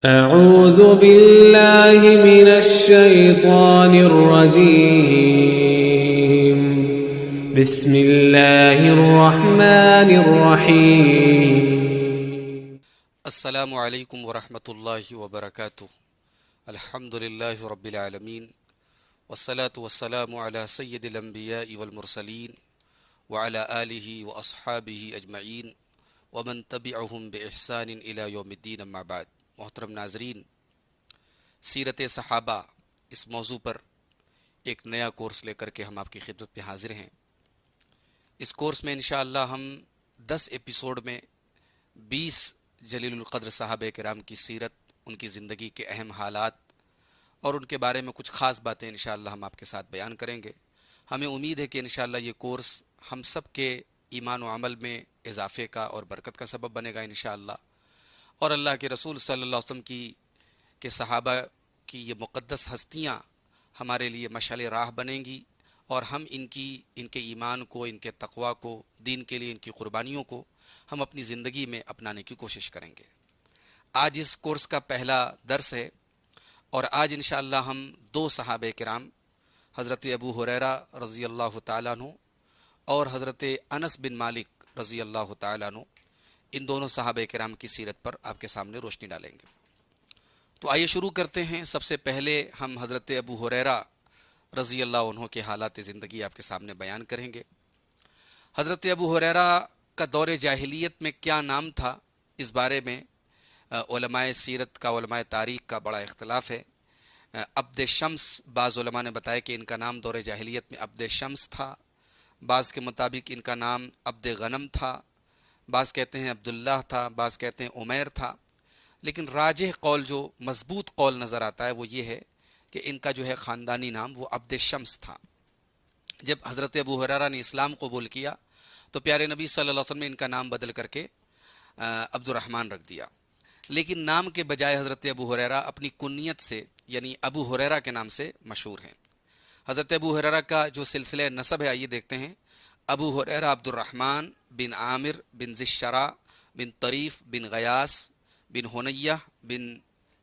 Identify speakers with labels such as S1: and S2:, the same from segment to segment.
S1: أعوذ بالله من الشيطان الرجيم بسم الله الرحمن الرحيم
S2: السلام علیکم ورحمۃ اللہ وبرکاتہ۔ الحمد للہ رب العالمین والصلاة والسلام علی سید الانبیاء والمرسلین وعلی آلہ واصحابہ اجمعین ومن تبعہم بإحسان الی یوم الدین، اما بعد۔ محترم ناظرین، سیرت صحابہ اس موضوع پر ایک نیا کورس لے کر کے ہم آپ کی خدمت میں حاضر ہیں۔ اس کورس میں انشاءاللہ ہم 10 ایپیسوڈ میں 20 جلیل القدر صحابہ کرام کی سیرت، ان کی زندگی کے اہم حالات اور ان کے بارے میں کچھ خاص باتیں انشاءاللہ ہم آپ کے ساتھ بیان کریں گے۔ ہمیں امید ہے کہ انشاءاللہ یہ کورس ہم سب کے ایمان و عمل میں اضافے کا اور برکت کا سبب بنے گا انشاءاللہ، اور اللہ کے رسول صلی اللہ علیہ وسلم کے صحابہ کی یہ مقدس ہستیاں ہمارے لیے مشعل راہ بنیں گی، اور ہم ان کے ایمان کو، ان کے تقوی کو، دین کے لیے ان کی قربانیوں کو ہم اپنی زندگی میں اپنانے کی کوشش کریں گے۔ آج اس کورس کا پہلا درس ہے، اور آج انشاءاللہ ہم 2 صحابہ کرام، حضرت ابو ہریرہ رضی اللہ تعالیٰ عنہ اور حضرت انس بن مالک رضی اللہ تعالیٰ عنہ، ان دونوں صحابہ کرام کی سیرت پر آپ کے سامنے روشنی ڈالیں گے۔ تو آئیے شروع کرتے ہیں۔ سب سے پہلے ہم حضرت ابو ہریرہ رضی اللہ عنہ کے حالات زندگی آپ کے سامنے بیان کریں گے۔ حضرت ابو ہریرہ کا دور جاہلیت میں کیا نام تھا، اس بارے میں علماء سیرت کا، علماء تاریخ کا بڑا اختلاف ہے۔ عبد شمس، بعض علماء نے بتایا کہ ان کا نام دور جاہلیت میں عبد شمس تھا، بعض کے مطابق ان کا نام عبد غنم تھا، بعض کہتے ہیں عبداللہ تھا، بعض کہتے ہیں عمیر تھا، لیکن راجح قول، جو مضبوط قول نظر آتا ہے، وہ یہ ہے کہ ان کا جو ہے خاندانی نام وہ عبد شمس تھا۔ جب حضرت ابو ہریرہ نے اسلام قبول کیا تو پیارے نبی صلی اللہ علیہ وسلم نے ان کا نام بدل کر کے عبد الرحمن رکھ دیا، لیکن نام کے بجائے حضرت ابو ہریرہ اپنی کنیت سے، یعنی ابو ہریرہ کے نام سے مشہور ہیں۔ حضرت ابو ہریرہ کا جو سلسلہ نسب ہے، آئیے دیکھتے ہیں۔ ابو ہریرہ عبد الرحمن بن عامر بن ذی الشرا بن طریف بن غیاس بن حنیہ بن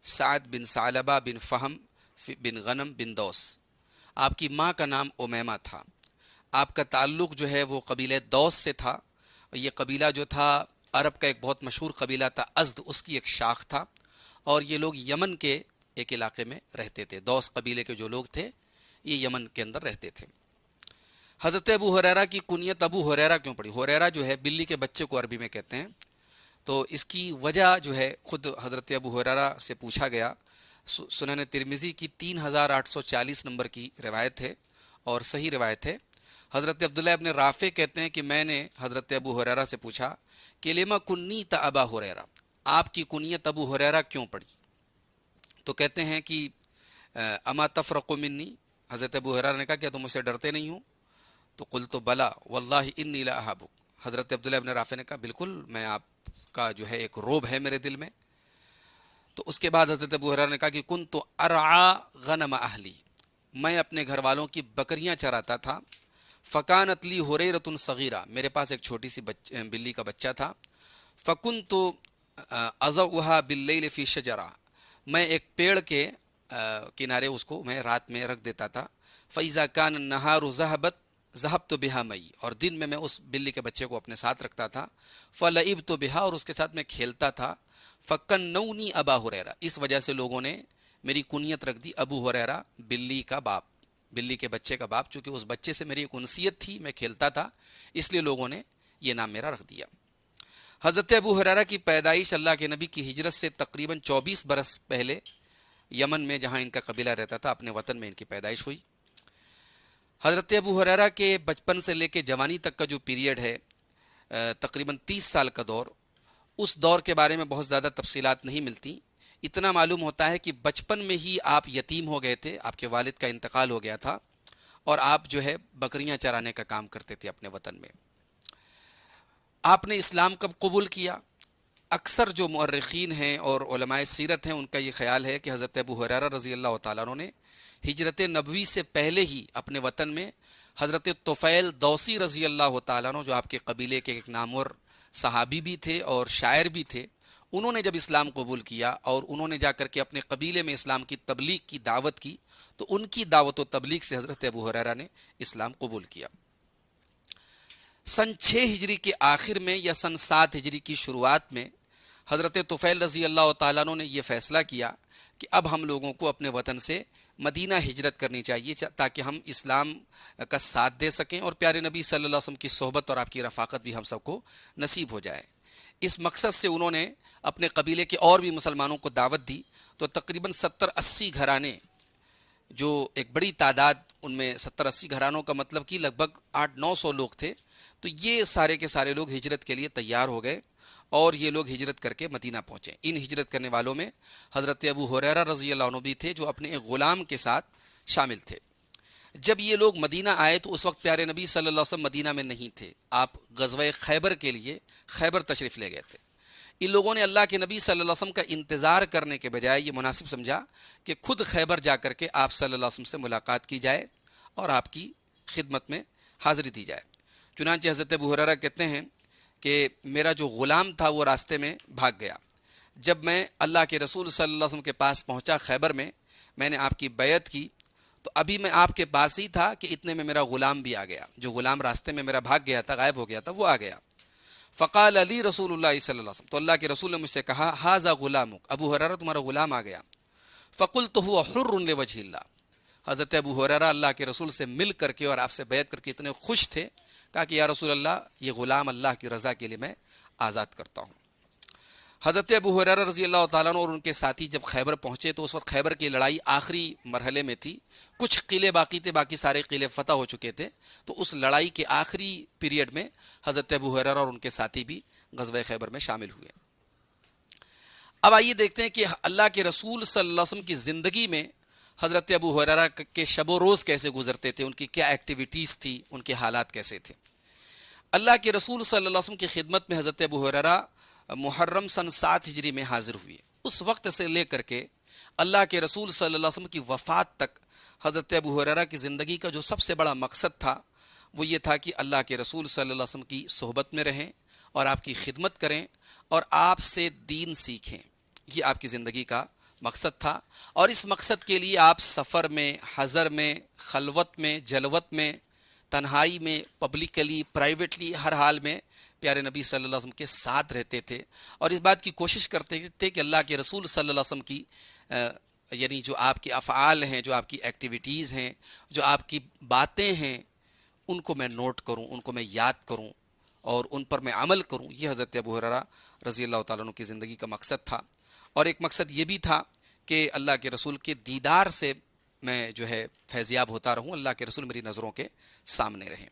S2: سعد بن ثعلبہ بن فہم بن غنم بن دوس۔ آپ کی ماں کا نام امیمہ تھا۔ آپ کا تعلق جو ہے وہ قبیلہ دوس سے تھا، اور یہ قبیلہ جو تھا عرب کا ایک بہت مشہور قبیلہ تھا، ازد اس کی ایک شاخ تھا، اور یہ لوگ یمن کے ایک علاقے میں رہتے تھے۔ دوس قبیلے کے جو لوگ تھے یہ یمن کے اندر رہتے تھے۔ حضرت ابو ہریرہ کی کنیت ابو ہریرہ کیوں پڑی؟ ہریرہ جو ہے بلی کے بچے کو عربی میں کہتے ہیں، تو اس کی وجہ جو ہے خود حضرت ابو ہریرہ سے پوچھا گیا۔ سنن ترمذی کی 3840 نمبر کی روایت ہے اور صحیح روایت ہے۔ حضرت عبداللہ ابن رافع کہتے ہیں کہ میں نے حضرت ابو ہریرہ سے پوچھا کہ لما کنیت ابا ہریرہ، آپ کی کنیت ابو ہریرہ کیوں پڑی؟ تو کہتے ہیں کہ اما تفرق منی، حضرت ابو ہریرہ نے کہا کہ تم مجھ سے ڈرتے نہیں ہو؟ تو قلت بلا واللہ انی لا احبک، حضرت عبداللہ ابن رافع نے کہا بالکل، میں آپ کا جو ہے ایک روب ہے میرے دل میں۔ تو اس کے بعد حضرت ابو ہریرہ نے کہا کہ کنت ارعا غنم اہلی، میں اپنے گھر والوں کی بکریاں چراتا تھا۔ فکانت لی ہریرۃ صغیرہ، میرے پاس ایک چھوٹی سی بلی کا بچہ تھا۔ فکنت اضعها باللیل فی شجرہ، میں ایک پیڑ کے کنارے اس کو میں رات میں رکھ دیتا تھا۔ فاذا کان النہار ذهبت بها مئی، اور دن میں اس بلی کے بچے کو اپنے ساتھ رکھتا تھا۔ فلعبت بها، اور اس کے ساتھ میں کھیلتا تھا۔ فکنونی ابا ہریرہ، اس وجہ سے لوگوں نے میری کنیت رکھ دی ابو ہریرہ، بلی کا باپ، بلی کے بچے کا باپ، چونکہ اس بچے سے میری ایک انسیت تھی، میں کھیلتا تھا، اس لیے لوگوں نے یہ نام میرا رکھ دیا۔ حضرت ابو ہریرہ کی پیدائش اللہ کے نبی کی ہجرت سے تقریباً 24 برس پہلے یمن میں، جہاں ان کا قبیلہ رہتا تھا، اپنے وطن میں ان کی پیدائش ہوئی۔ حضرت ابو ہریرہ کے بچپن سے لے کے جوانی تک کا جو پیریڈ ہے، تقریباً 30 سال کا دور، اس دور کے بارے میں بہت زیادہ تفصیلات نہیں ملتی۔ اتنا معلوم ہوتا ہے کہ بچپن میں ہی آپ یتیم ہو گئے تھے، آپ کے والد کا انتقال ہو گیا تھا، اور آپ جو ہے بکریاں چرانے کا کام کرتے تھے اپنے وطن میں۔ آپ نے اسلام کب قبول کیا؟ اکثر جو مورخین ہیں اور علماء سیرت ہیں، ان کا یہ خیال ہے کہ حضرت ابو ہریرہ رضی اللہ تعالیٰ عنہ نے ہجرت نبوی سے پہلے ہی اپنے وطن میں حضرت طفیل دوسی رضی اللہ تعالیٰ عنہ، جو آپ کے قبیلے کے ایک نامور صحابی بھی تھے اور شاعر بھی تھے، انہوں نے جب اسلام قبول کیا اور انہوں نے جا کر کے اپنے قبیلے میں اسلام کی تبلیغ کی دعوت کی تو ان کی دعوت و تبلیغ سے حضرت ابو ہریرہ نے اسلام قبول کیا۔ سن 6 ہجری کے آخر میں یا سن 7 ہجری کی شروعات میں حضرت طفیل رضی اللہ تعالیٰ عنہ نے یہ فیصلہ کیا کہ اب ہم لوگوں کو اپنے وطن سے مدینہ ہجرت کرنی چاہیے تاکہ ہم اسلام کا ساتھ دے سکیں اور پیارے نبی صلی اللہ علیہ وسلم کی صحبت اور آپ کی رفاقت بھی ہم سب کو نصیب ہو جائے۔ اس مقصد سے انہوں نے اپنے قبیلے کے اور بھی مسلمانوں کو دعوت دی تو تقریباً 70-80 گھرانے، جو ایک بڑی تعداد، ان میں 70-80 گھرانوں کا مطلب کہ لگ بھگ 800-900 لوگ تھے، تو یہ سارے کے سارے لوگ ہجرت کے لیے تیار ہو گئے اور یہ لوگ ہجرت کر کے مدینہ پہنچے۔ ان ہجرت کرنے والوں میں حضرت ابو ہریرہ رضی اللہ عنہ بھی تھے جو اپنے ایک غلام کے ساتھ شامل تھے۔ جب یہ لوگ مدینہ آئے تو اس وقت پیارے نبی صلی اللہ علیہ وسلم مدینہ میں نہیں تھے، آپ غزوہ خیبر کے لیے خیبر تشریف لے گئے تھے۔ ان لوگوں نے اللہ کے نبی صلی اللہ علیہ وسلم کا انتظار کرنے کے بجائے یہ مناسب سمجھا کہ خود خیبر جا کر کے آپ صلی اللہ علیہ وسلم سے ملاقات کی جائے اور آپ کی خدمت میں حاضری دی جائے۔ چنانچہ حضرت ابو ہریرہ کہتے ہیں کہ میرا جو غلام تھا وہ راستے میں بھاگ گیا۔ جب میں اللہ کے رسول صلی اللہ علیہ وسلم کے پاس پہنچا خیبر میں نے آپ کی بیعت کی تو ابھی میں آپ کے پاس ہی تھا کہ اتنے میں میرا غلام بھی آ گیا، جو غلام راستے میں میرا بھاگ گیا تھا، غائب ہو گیا تھا، وہ آ گیا۔ فقال علی رسول اللہ صلی اللہ علیہ وسلم، تو اللہ کے رسول نے مجھ سے کہا ھذا غلامک، ابو ہریرہ تمہارا غلام آ گیا۔ فقلت هو حر لوجہ اللہ، حضرت ابو ہریرہ اللہ کے رسول سے مل کر کے اور آپ سے بیعت کر کے اتنے خوش تھے، کہا کہ یا رسول اللہ یہ غلام اللہ کی رضا کے لیے میں آزاد کرتا ہوں۔ حضرت ابو ہریرہ رضی اللہ تعالیٰ عنہ اور ان کے ساتھی جب خیبر پہنچے تو اس وقت خیبر کی لڑائی آخری مرحلے میں تھی، کچھ قلعے باقی تھے، باقی سارے قلعے فتح ہو چکے تھے، تو اس لڑائی کے آخری پیریڈ میں حضرت ابو ہریرہ اور ان کے ساتھی بھی غزوہ خیبر میں شامل ہوئے۔ اب آئیے دیکھتے ہیں کہ اللہ کے رسول صلی اللہ علیہ وسلم کی زندگی میں حضرت ابو ہریرہ کے شب و روز کیسے گزرتے تھے، ان کی کیا ایکٹیویٹیز تھی، ان کے حالات کیسے تھے۔ اللہ کے رسول صلی اللہ علیہ وسلم کی خدمت میں حضرت ابو ہریرہ محرم سن 7 ہجری میں حاضر ہوئے۔ اس وقت سے لے کر کے اللہ کے رسول صلی اللہ علیہ وسلم کی وفات تک حضرت ابو ہریرہ کی زندگی کا جو سب سے بڑا مقصد تھا وہ یہ تھا کہ اللہ کے رسول صلی اللہ علیہ وسلم کی صحبت میں رہیں اور آپ کی خدمت کریں اور آپ سے دین سیکھیں۔ یہ آپ کی زندگی کا مقصد تھا اور اس مقصد کے لیے آپ سفر میں، حضر میں، خلوت میں، جلوت میں، تنہائی میں، پبلکلی، پرائیویٹلی، ہر حال میں پیارے نبی صلی اللہ علیہ وسلم کے ساتھ رہتے تھے اور اس بات کی کوشش کرتے تھے کہ اللہ کے رسول صلی اللہ علیہ وسلم کی یعنی جو آپ کے افعال ہیں، جو آپ کی ایکٹیویٹیز ہیں، جو آپ کی باتیں ہیں، ان کو میں نوٹ کروں، ان کو میں یاد کروں اور ان پر میں عمل کروں۔ یہ حضرت ابو ہریرہ رضی اللہ تعالیٰ عنہ کی زندگی کا مقصد تھا اور ایک مقصد یہ بھی تھا کہ اللہ کے رسول کے دیدار سے میں جو ہے فیضیاب ہوتا رہوں، اللہ کے رسول میری نظروں کے سامنے رہیں۔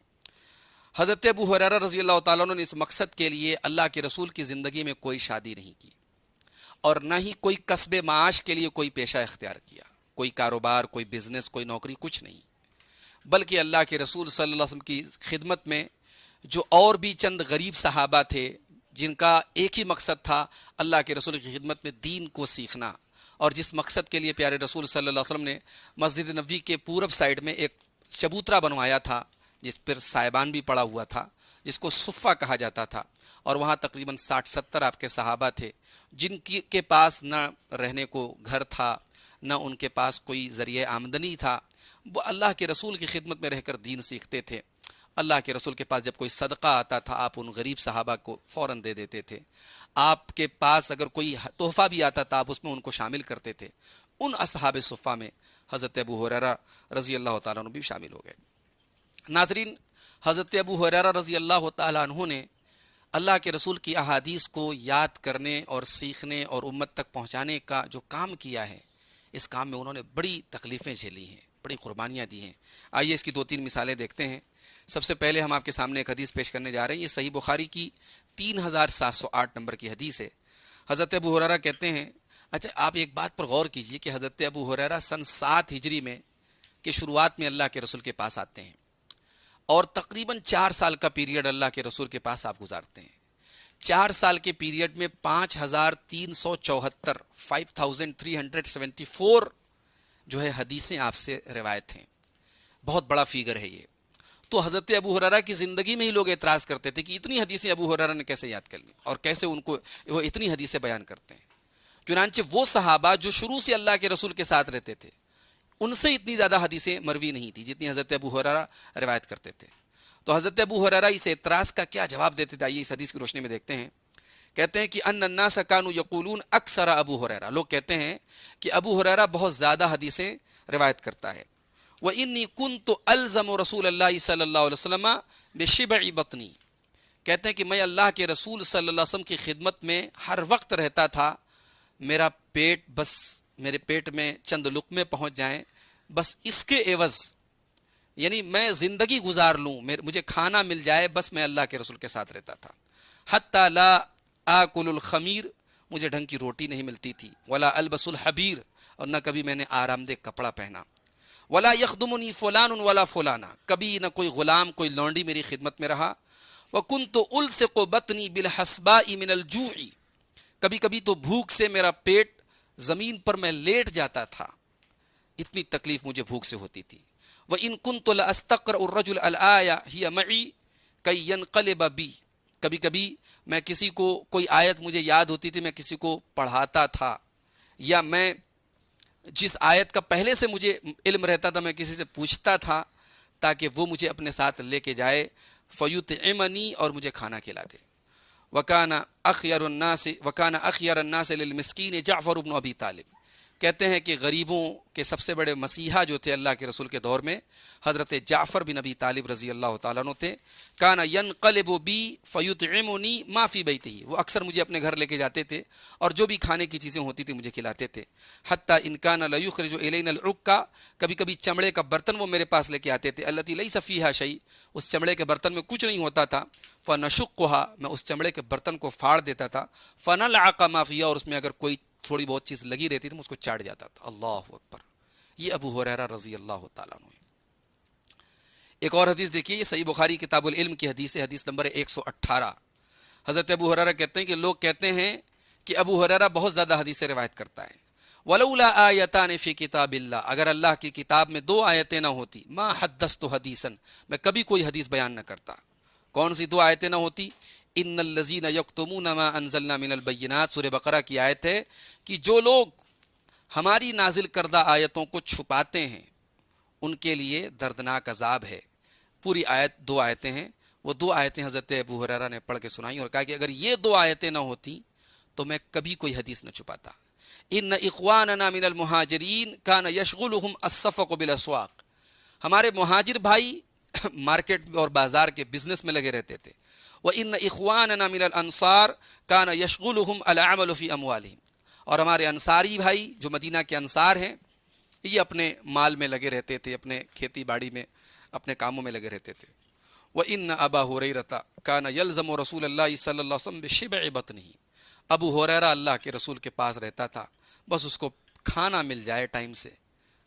S2: حضرت ابو ہریرہ رضی اللہ تعالیٰ عنہ نے اس مقصد کے لیے اللہ کے رسول کی زندگی میں کوئی شادی نہیں کی اور نہ ہی کوئی کسب معاش کے لیے کوئی پیشہ اختیار کیا، کوئی کاروبار، کوئی بزنس، کوئی نوکری، کچھ نہیں، بلکہ اللہ کے رسول صلی اللہ علیہ وسلم کی خدمت میں جو اور بھی چند غریب صحابہ تھے جن کا ایک ہی مقصد تھا اللہ کے رسول کی خدمت میں دین کو سیکھنا، اور جس مقصد کے لیے پیارے رسول صلی اللہ علیہ وسلم نے مسجد نبوی کے پورب سائڈ میں ایک چبوترا بنوایا تھا جس پر سائبان بھی پڑا ہوا تھا، جس کو صفہ کہا جاتا تھا، اور وہاں تقریباً 60-70 آپ کے صحابہ تھے جن کے پاس نہ رہنے کو گھر تھا، نہ ان کے پاس کوئی ذریعہ آمدنی تھا، وہ اللہ کے رسول کی خدمت میں رہ کر دین سیکھتے تھے۔ اللہ کے رسول کے پاس جب کوئی صدقہ آتا تھا آپ ان غریب صحابہ کو فوراً دے دیتے تھے، آپ کے پاس اگر کوئی تحفہ بھی آتا تھا آپ اس میں ان کو شامل کرتے تھے۔ ان اصحاب صفہ میں حضرت ابو ہریرہ رضی اللہ تعالیٰ عنہ بھی شامل ہو گئے۔ ناظرین، حضرت ابو ہریرہ رضی اللہ تعالیٰ عنہ نے اللہ کے رسول کی احادیث کو یاد کرنے اور سیکھنے اور امت تک پہنچانے کا جو کام کیا ہے، اس کام میں انہوں نے بڑی تکلیفیں جھیلی ہیں، بڑی قربانیاں دی ہیں۔ آئیے اس کی 2-3 مثالیں دیکھتے ہیں۔ سب سے پہلے ہم آپ کے سامنے ایک حدیث پیش کرنے جا رہے ہیں، یہ صحیح بخاری کی 3708 نمبر کی حدیث ہے۔ حضرت ابو ہریرہ کہتے ہیں، اچھا آپ ایک بات پر غور کیجئے کہ حضرت ابو ہریرہ سن 7 ہجری میں کے شروعات میں اللہ کے رسول کے پاس آتے ہیں اور تقریباً 4 سال کا پیریڈ اللہ کے رسول کے پاس آپ گزارتے ہیں۔ 4 سال کے پیریڈ میں 5374 جو ہے حدیثیں آپ سے روایت ہیں، بہت بڑا فیگر ہے یہ۔ تو حضرت ابو ہریرہ کی زندگی میں ہی لوگ اعتراض کرتے تھے کہ اتنی حدیثیں ابو ہریرہ نے کیسے یاد کر لی اور کیسے ان کو وہ اتنی حدیثیں بیان کرتے ہیں. چنانچہ وہ صحابہ جو شروع سے اللہ کے رسول کے ساتھ رہتے تھے ان سے اتنی زیادہ حدیثیں مروی نہیں تھی جتنی حضرت ابو ہریرہ روایت کرتے تھے. تو حضرت ابو ہریرہ اس اعتراض کا کیا جواب دیتے تھے، آئیے اس حدیث کی روشنی میں دیکھتے ہیں. کہتے ہیں کہ ان الناس کانوا یقولون اکثر ابو ہریرہ، لوگ کہتے ہیں کہ ابو ہریرہ بہت زیادہ حدیثیں روایت کرتا ہے. وانی کنت الزم رسول اللہ صلی اللہ علیہ وسلم بشبع بطنی، کہتے ہیں کہ میں اللہ کے رسول صلی اللہ علیہ وسلم کی خدمت میں ہر وقت رہتا تھا، میرا پیٹ بس میرے پیٹ میں چند لقمے پہنچ جائیں بس اس کے عوض، یعنی میں زندگی گزار لوں مجھے کھانا مل جائے بس میں اللہ کے رسول کے ساتھ رہتا تھا. حتی لا آکل الخمیر، مجھے ڈھنگ کی روٹی نہیں ملتی تھی. ولا البس الحبیر، اور نہ کبھی میں نے آرام دہ کپڑا پہنا. ولا یخدمنی فلان ولا فلانا، کبھی نہ کوئی غلام کوئی لونڈی میری خدمت میں رہا. وکنت الصق بطنی بالحسباء من الجوع، کبھی کبھی تو بھوک سے میرا پیٹ زمین پر میں لیٹ جاتا تھا، اتنی تکلیف مجھے بھوک سے ہوتی تھی. وان كنت لاستقرأ الرجل الآية هي معي كي ينقلب بي، کبھی کبھی میں کسی کو کوئی آیت مجھے یاد ہوتی تھی میں کسی کو پڑھاتا تھا، یا میں جس آیت کا پہلے سے مجھے علم رہتا تھا میں کسی سے پوچھتا تھا تاکہ وہ مجھے اپنے ساتھ لے کے جائے. فیطعمنی، اور مجھے کھانا کھلا دے. وکان اخیر الناس للمسکین جعفر بن ابی طالب، کہتے ہیں کہ غریبوں کے سب سے بڑے مسیحا جو تھے اللہ کے رسول کے دور میں حضرت جعفر بن ابی طالب رضی اللہ تعالیٰ عنہ تھے. کان ینقلب بی فیطعمنی ما فی بیتہ، وہ اکثر مجھے اپنے گھر لے کے جاتے تھے اور جو بھی کھانے کی چیزیں ہوتی تھی مجھے کھلاتے تھے. حتی ان کان لیخرج الینا العکا، کبھی کبھی چمڑے کا برتن وہ میرے پاس لے کے آتے تھے. التی لیس فیہا شیء، اس چمڑے کے برتن میں کچھ نہیں ہوتا تھا. فنشقھا، میں اس چمڑے کے برتن کو پھاڑ دیتا تھا. فنلعق ما فیہا، اور اس میں اگر کوئی تھوڑی بہت چیز لگی رہتی تھی میں اس کو چاٹ جاتا تھا. اللہ اکبر. یہ ابو ہریرہ رضی اللہ تعالیٰ عنہ. ایک اور حدیث دیکھیے، یہ صحیح بخاری کتاب العلم کی حدیث ہے، حدیث نمبر 118. حضرت ابو ہریرہ کہتے ہیں کہ لوگ کہتے ہیں کہ ابو ہریرہ بہت زیادہ حدیثیں روایت کرتا ہے. ولولا آیتان فی کتاب اللہ، اگر اللہ کی کتاب میں 2 آیتیں نہ ہوتی، ما حدثت حدیثا، میں کبھی کوئی حدیث بیان نہ کرتا. کون سی 2 آیتیں نہ ہوتی؟ ان الذین یکتمون ما انزلنا من البینات، سورہ بقرہ کی آیت ہے کہ جو لوگ ہماری نازل کردہ آیتوں کو چھپاتے ہیں ان کے لیے دردناک عذاب ہے. پوری آیت 2 آیتیں ہیں، وہ 2 آیتیں حضرت ابو ہریرہ نے پڑھ کے سنائیں اور کہا کہ اگر یہ 2 آیتیں نہ ہوتی تو میں کبھی کوئی حدیث نہ چھپاتا. ان اخواننا من المہاجرین کان یشغلہم الصفق بالاسواق، ہمارے مہاجر بھائی مارکیٹ اور بازار کے بزنس میں لگے رہتے تھے. وان اخواننا من الانصار کان یشغلہم العمل فی اموالہم، اور ہمارے انصاری بھائی جو مدینہ کے انصار ہیں یہ اپنے مال میں لگے رہتے تھے، اپنے کھیتی باڑی میں اپنے کاموں میں لگے رہتے تھے. وَإِنَّ أَبَا هُرَيْرَةَ كَانَ يَلْزَمُ رَسُولَ اللَّهِ صلی اللہ علیہ وسلم بِشِبْعِ بَطْنِهِ، ابو ہریرہ اللہ کے رسول کے پاس رہتا تھا، بس اس کو کھانا مل جائے، ٹائم سے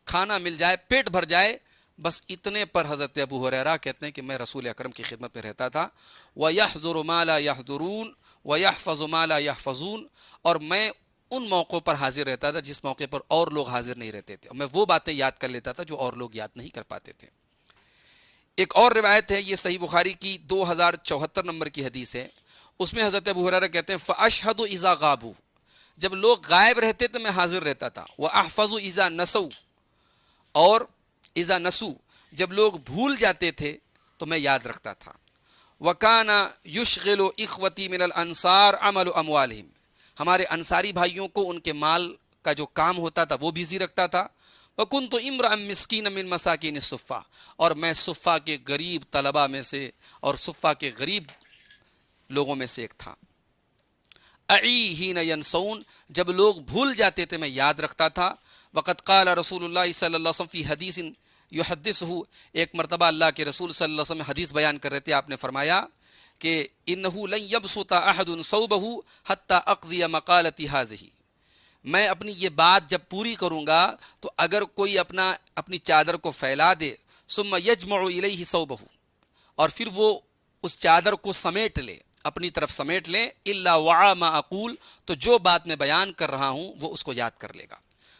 S2: کھانا مل جائے، پیٹ بھر جائے، بس اتنے پر حضرت ابو ہریرہ کہتے ہیں کہ میں رسول اکرم کی خدمت میں رہتا تھا. وَيَحْذُرُ مَا لَا يَحْذُرُونَ وَيَحْفَظُ مَا لَا يَحْفَظُونَ، اور میں ان موقعوں پر حاضر رہتا تھا جس موقع پر اور لوگ حاضر نہیں رہتے تھے، اور میں وہ باتیں یاد کر لیتا تھا جو اور لوگ یاد نہیں کر پاتے تھے. ایک اور روایت ہے، یہ صحیح بخاری کی 2074 نمبر کی حدیث ہے، اس میں حضرت ابو ہریرہ کہتے ہیں فَأَشْهَدُ إِذَا غَابُوا، جب لوگ غائب رہتے تو میں حاضر رہتا تھا. وَأَحْفَظُ إِذَا نَسُوا، اور إِذَا نَسُوا، جب لوگ بھول جاتے تھے تو میں یاد رکھتا تھا. وَكَانَ يُشْغِلُ إِخْوَتِي مِنَ الْأَنصَارِ عَمَلُ أَمْوَالِهِمْ، ہمارے انصاری بھائیوں کو ان کے مال کا جو کام ہوتا تھا وہ بزی رکھتا تھا. وَكُنْتُ إِمْرًا مِسْكِينًا مِنْ مَسَاكِينِ الصُّفَّةِ، اور میں صفہ کے غریب طلبہ میں سے اور صفہ کے غریب لوگوں میں سے ایک تھا. اعی حین ینسون، جب لوگ بھول جاتے تھے میں یاد رکھتا تھا. وقد قال رسول اللہ صلی اللہ علیہ وسلم فی حدیث یحدثہ، ایک مرتبہ اللہ کے رسول صلی اللہ علیہ وسلم حدیث بیان کر رہے تھے، آپ نے فرمایا کہ انہ لن یبسط احد ثوبہ حتی اقضی مقالتی ھذہ، میں اپنی یہ بات جب پوری کروں گا تو اگر کوئی اپنی چادر کو پھیلا دے، ثم یجمع الیہ ثوبہ، اور پھر وہ اس چادر کو سمیٹ لے، اپنی طرف سمیٹ لے، الا وعى ما اقول، تو جو بات میں بیان کر رہا ہوں وہ اس کو یاد کر لے گا.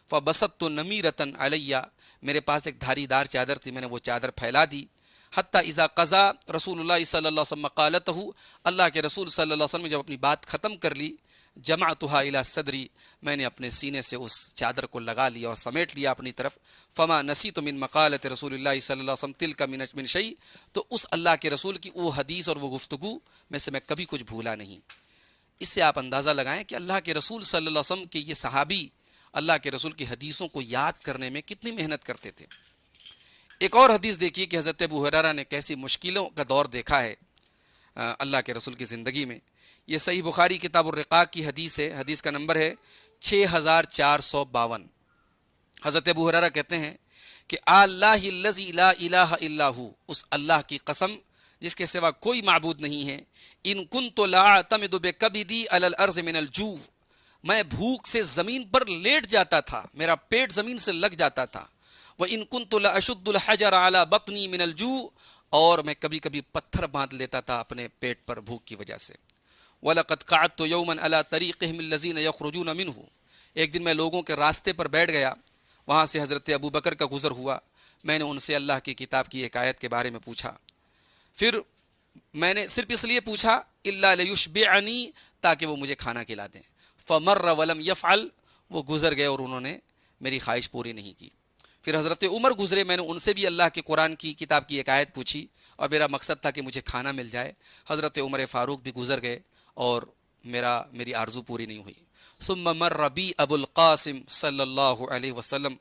S2: فبسطت نمیرۃ علیہ، میرے پاس ایک دھاری دار چادر تھی، میں نے وہ چادر پھیلا دی. حتیٰ اذا قضا رسول اللہ صلی اللہ علیہ وسلم مقالتہ، اللہ کے رسول صلی اللہ علیہ وسلم نے جب اپنی بات ختم کر لی، جمعتها الى صدری، میں نے اپنے سینے سے اس چادر کو لگا لیا اور سمیٹ لیا اپنی طرف، فما نسیت من مقالت رسول اللہ صلی اللہ علیہ وسلم تلک من شیء، تو اس اللہ کے رسول کی وہ حدیث اور وہ گفتگو میں سے میں کبھی کچھ بھولا نہیں۔ اس سے آپ اندازہ لگائیں کہ اللہ کے رسول صلی اللہ علیہ وسلم کے یہ صحابی اللہ کے رسول کی حدیثوں کو یاد کرنے میں کتنی محنت کرتے تھے۔ ایک اور حدیث دیکھیے کہ حضرت ابو ہریرہ نے کیسی مشکلوں کا دور دیکھا ہے اللہ کے رسول کی زندگی میں۔ یہ صحیح بخاری کتاب الرقاق کی حدیث ہے، حدیث کا نمبر ہے 6452۔ حضرت ابو ہریرہ کہتے ہیں کہ اللہ الذی لا الہ الا ہو، اس اللہ کی قسم جس کے سوا کوئی معبود نہیں ہے، ان کنت لاعتمد بکبدی علی الارض من الجوع، میں بھوک سے زمین پر لیٹ جاتا تھا، میرا پیٹ زمین سے لگ جاتا تھا، وَإِن كُنْتُ لَأَشُدُّ الْحَجَرَ عَلَى بَطْنِي مِنَ الْجُوعِ، اور میں کبھی کبھی پتھر باندھ لیتا تھا اپنے پیٹ پر بھوک کی وجہ سے۔ وَلَقَدْ قَعَدْتُ يَوْمًا عَلَى طَرِيقِهِمْ الَّذِينَ يَخْرُجُونَ مِنْهُ، ایک دن میں لوگوں کے راستے پر بیٹھ گیا، وہاں سے حضرت ابو بکر کا گزر ہوا، میں نے ان سے اللہ کی کتاب کی ایک آیت کے بارے میں پوچھا، پھر میں نے صرف اس لیے پوچھا إِلَّا لِيُشْبِعَنِي، تاکہ وہ مجھے کھانا کھلا دیں، فَمَرَّ وَلَمْ يَفْعَلْ، وہ گزر گئے اور انہوں نے میری خواہش پوری نہیں کی۔ پھر حضرت عمر گزرے، میں نے ان سے بھی اللہ کے قرآن کی کتاب کی ایک آیت پوچھی اور میرا مقصد تھا کہ مجھے کھانا مل جائے۔ حضرت عمر فاروق بھی گزر گئے اور میری آرزو پوری نہیں ہوئی۔ ثم مر بی ابو القاسم صلی اللہ علیہ وسلم،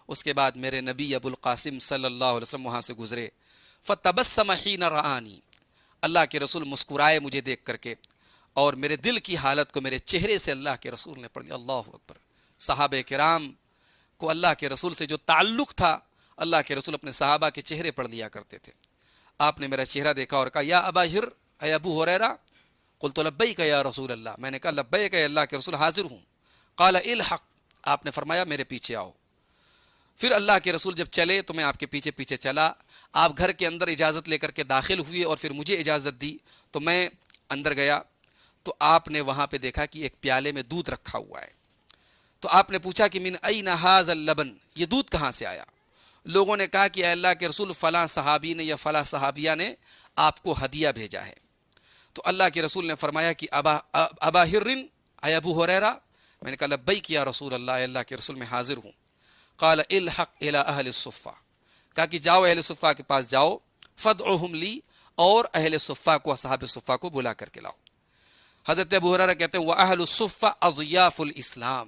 S2: اس کے بعد میرے نبی ابو القاسم صلی اللہ علیہ وسلم وہاں سے گزرے، فتبسم حین رآنی، اللہ کے رسول مسکرائے مجھے دیکھ کر کے، اور میرے دل کی حالت کو میرے چہرے سے اللہ کے رسول نے پڑھ لیا۔ اللہ اکبر! صحابہ کرام کو اللہ کے رسول سے جو تعلق تھا، اللہ کے رسول اپنے صحابہ کے چہرے پڑھ لیا کرتے تھے۔ آپ نے میرا چہرہ دیکھا اور کہا یا ابا ہر، اے ابو ہریرہ، قلت لبیک یا رسول اللہ، میں نے کہا لبیک اے اللہ کے رسول، حاضر ہوں۔ قال الحق، آپ نے فرمایا میرے پیچھے آؤ۔ پھر اللہ کے رسول جب چلے تو میں آپ کے پیچھے پیچھے چلا، آپ گھر کے اندر اجازت لے کر کے داخل ہوئے اور پھر مجھے اجازت دی تو میں اندر گیا، تو آپ نے وہاں پہ دیکھا کہ ایک پیالے میں دودھ رکھا ہوا ہے، تو آپ نے پوچھا کہ من این ھذا اللبن، یہ دودھ کہاں سے آیا؟ لوگوں نے کہا کہ اے اللہ کے رسول فلاں صحابی نے یا فلاں صحابیہ نے آپ کو ہدیہ بھیجا ہے۔ تو اللہ کے رسول نے فرمایا کہ ابا ہرن، اے ابو ہریرہ، میں نے کہا لبیک یا رسول اللہ، اے اللہ کے رسول میں حاضر ہوں۔ قال الحق الی اہل الصفہ، کہا کہ جاؤ اہل صفہ کے پاس جاؤ، فادعوہم لی، اور اہل صفہ کو، اصحاب صفہ کو بلا کر کے لاؤ۔ حضرت ابو ہریرہ کہتے ہیں وَأَهْلُ الصُّفَّةِ أَضْيَافُ الْإِسْلَامِ،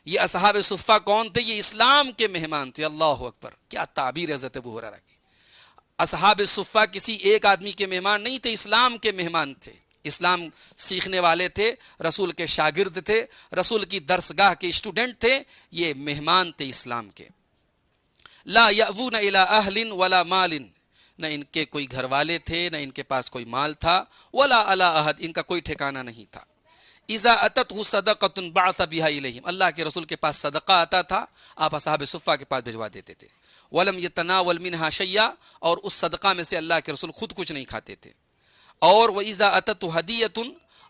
S2: یہ اصحاب صفہ کون تھے؟ یہ اسلام کے مہمان تھے۔ اللہ اکبر! کیا تعبیر ہے حضرت ابو ہریرہ کی۔ اصحاب صفہ کسی ایک آدمی کے مہمان نہیں تھے، اسلام کے مہمان تھے، اسلام سیکھنے والے تھے، رسول کے شاگرد تھے، رسول کی درسگاہ کے اسٹوڈنٹ تھے، یہ مہمان تھے اسلام کے۔ لا یأوون الی اہل ولا مال، نہ ان کے کوئی گھر والے تھے، نہ ان کے پاس کوئی مال تھا، ولا علی عہد، ان کا کوئی ٹھکانہ نہیں تھا۔ اذا اتتہ صدقۃ بعث بها الیہم، اللہ کے رسول کے پاس صدقہ آتا تھا، آپ اصحاب صفہ کے پاس بھجوا دیتے تھے۔ ولم یتناول منها شیئا، اور اس صدقہ میں سے اللہ کے رسول خود کچھ نہیں کھاتے تھے۔ اور واذا اتتہ ہدیۃ،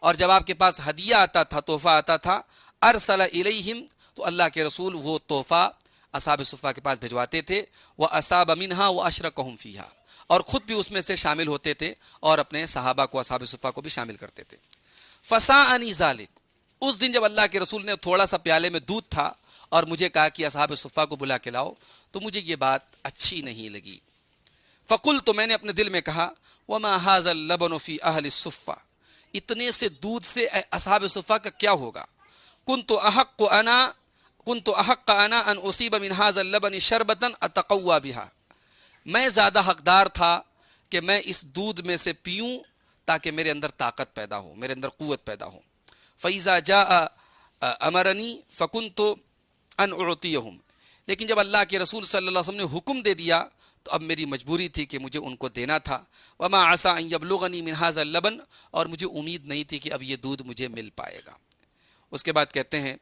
S2: اور جب آپ کے پاس ہدیہ آتا تھا، تحفہ آتا تھا، ارسل الیہم، تو اللہ کے رسول وہ تحفہ اصحاب صفہ کے پاس بھجواتے تھے، واصاب منها واشرکہم فیہا، اور خود بھی اس میں سے شامل ہوتے تھے اور اپنے صحابہ کو، اصحاب صفہ کو بھی شامل کرتے تھے۔ فساءنی ذالک، اس دن جب اللہ کے رسول نے تھوڑا سا پیالے میں دودھ تھا اور مجھے کہا کہ اصحاب صفہ کو بلا کے لاؤ، تو مجھے یہ بات اچھی نہیں لگی۔ فقلت، تو میں نے اپنے دل میں کہا وما ھذا اللبن فی اہل الصفہ، اتنے سے دودھ سے اصحاب صفہ کا کیا ہوگا؟ کنت احق انا ان اصیب من ھذا اللبن شربۃ اتقوی بها، میں زیادہ حقدار تھا کہ میں اس دودھ میں سے پیوں تاکہ میرے اندر طاقت پیدا ہو، میرے اندر قوت پیدا ہو۔ فَإِذَا جَاءَ أَمَرَنِي فَكُنْتُ أَنْ أُعْطِيَهُمْ، لیکن جب اللہ کے رسول صلی اللہ علیہ وسلم نے حکم دے دیا تو اب میری مجبوری تھی کہ مجھے ان کو دینا تھا۔ وَمَا عَسَىٰ أَن يَبْلُغَنِي مِنْ هَذَا اللَّبَنِ، اور مجھے امید نہیں تھی کہ اب یہ دودھ مجھے مل پائے گا۔ اس کے بعد کہتے ہیں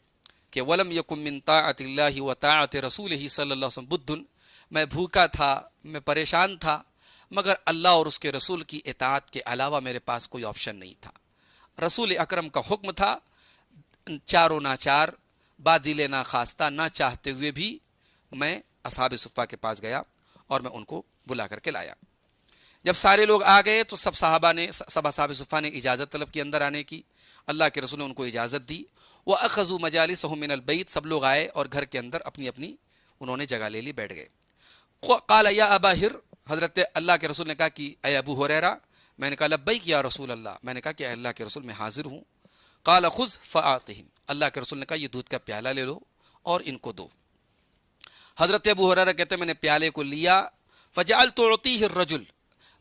S2: کہ وَلَمْ يَكُن مِّن طَاعَةِ اللَّهِ وَطَاعَةِ رَسُولِهِ صلی اللہ علیہ وسلم بُدٌّ، میں بھوکا تھا، میں پریشان تھا، مگر اللہ اور اس کے رسول کی اطاعت کے علاوہ میرے پاس کوئی آپشن نہیں تھا۔ رسول اکرم کا حکم تھا، چاروں ناچار، بادل ناخواستہ، نہ چاہتے ہوئے بھی میں اصحاب صفہ کے پاس گیا اور میں ان کو بلا کر کے لایا۔ جب سارے لوگ آ گئے تو سب اصحاب صفہ نے اجازت طلب کی اندر آنے کی. اللہ کے رسول نے ان کو اجازت دی. وَأَخَذُوا مَجَالِسَهُم مِّنَ الْبَيْتِ، سب لوگ آئے اور گھر کے اندر اپنی اپنی انہوں نے جگہ لے لی، بیٹھ گئے. قال یا ابا ہر، حضرت اللہ کے رسول نے کہا کہ اے ابو ہریرہ. میں نے کہا لبیک یا رسول اللہ، میں نے کہا کہ اے اللہ کے رسول میں حاضر ہوں. قال خذ فاعطهم، اللہ کے رسول نے کہا یہ دودھ کا پیالہ لے لو اور ان کو دو. حضرت ابو ہریرہ کہتے ہیں میں نے پیالے کو لیا. فجعلت اعطيه الرجل،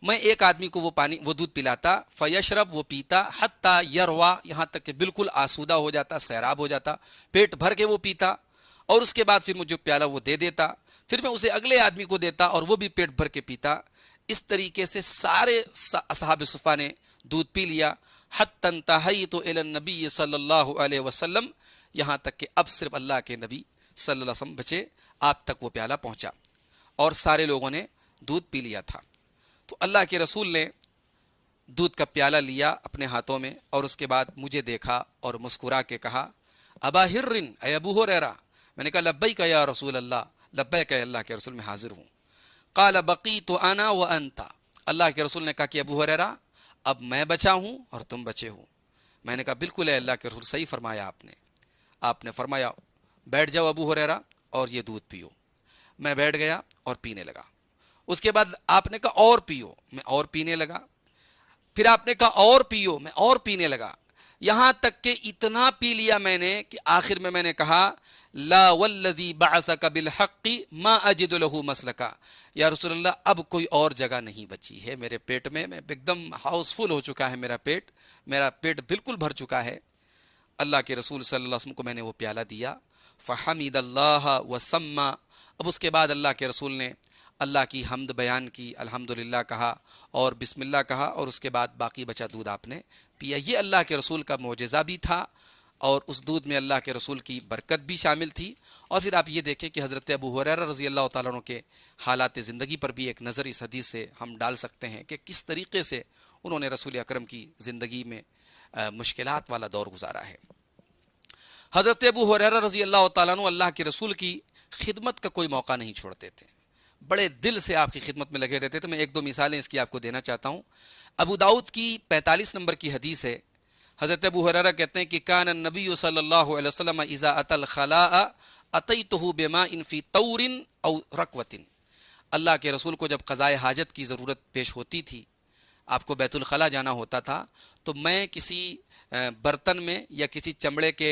S2: میں ایک آدمی کو وہ دودھ پلاتا. فیشرب، وہ پیتا. حتی یروا، یہاں تک کہ بالکل آسودہ ہو جاتا، سیراب ہو جاتا، پیٹ بھر کے وہ پیتا. اور اس کے بعد پھر مجھے پیالہ وہ دے دیتا، پھر میں اسے اگلے آدمی کو دیتا اور وہ بھی پیٹ بھر کے پیتا. اس طریقے سے سارے اصحاب صفہ نے دودھ پی لیا. حتی انتہیت الی النبی صلی اللہ علیہ وسلم، یہاں تک کہ اب صرف اللہ کے نبی صلی اللہ علیہ وسلم بچے، آپ تک وہ پیالہ پہنچا اور سارے لوگوں نے دودھ پی لیا تھا. تو اللہ کے رسول نے دودھ کا پیالہ لیا اپنے ہاتھوں میں اور اس کے بعد مجھے دیکھا اور مسکرا کے کہا ابا ہر، اے ابو ہریرہ. میں نے کہا لبیک یا رسول اللہ، لبیک اے اللہ کے رسول میں حاضر ہوں. قال بقیت انا وانت، اللہ کے رسول نے کہا کہ ابو ہریرہ اب میں بچا ہوں اور تم بچے ہو. میں نے کہا بالکل اے اللہ کے رسول، صحیح فرمایا آپ نے. آپ نے فرمایا بیٹھ جاؤ ابو ہریرہ اور یہ دودھ پیو. میں بیٹھ گیا اور پینے لگا. اس کے بعد آپ نے کہا اور پیو، میں اور پینے لگا. پھر آپ نے کہا اور پیو، میں اور پینے لگا. یہاں تک کہ اتنا پی لیا میں نے کہ آخر میں نے کہا لا والذی بعثک بالحق ما اجد له مسلکا، یا رسول اللہ اب کوئی اور جگہ نہیں بچی ہے میرے پیٹ میں ایک دم ہاؤس فل ہو چکا ہے میرا پیٹ بالکل بھر چکا ہے. اللہ کے رسول صلی اللہ علیہ وسلم کو میں نے وہ پیالہ دیا. فحمد اللہ وسما، اب اس کے بعد اللہ کے رسول نے اللہ کی حمد بیان کی، الحمدللہ کہا اور بسم اللہ کہا، اور اس کے بعد باقی بچا دودھ آپ نے پیا. یہ اللہ کے رسول کا معجزہ بھی تھا اور اس دودھ میں اللہ کے رسول کی برکت بھی شامل تھی. اور پھر آپ یہ دیکھیں کہ حضرت ابو ہریرہ رضی اللہ تعالیٰ عنہ کے حالات زندگی پر بھی ایک نظر اس حدیث سے ہم ڈال سکتے ہیں کہ کس طریقے سے انہوں نے رسول اکرم کی زندگی میں مشکلات والا دور گزارا ہے. حضرت ابو ہریرہ رضی اللہ تعالیٰ عنہ اللہ کے رسول کی خدمت کا کوئی موقع نہیں چھوڑتے تھے، بڑے دل سے آپ کی خدمت میں لگے رہتے تھے. میں ایک دو مثالیں اس کی آپ کو دینا چاہتا ہوں. ابو داؤد کی 45 نمبر کی حدیث ہے. حضرت ابو ہریرہ کہتے ہیں کہ کان النبی صلی اللہ علیہ وسلم اذا اتى الخلاء اتیته بماء فی طور او رکوۃ، اللہ کے رسول کو جب قضائے حاجت کی ضرورت پیش ہوتی تھی، آپ کو بیت الخلاء جانا ہوتا تھا، تو میں کسی برتن میں یا کسی چمڑے کے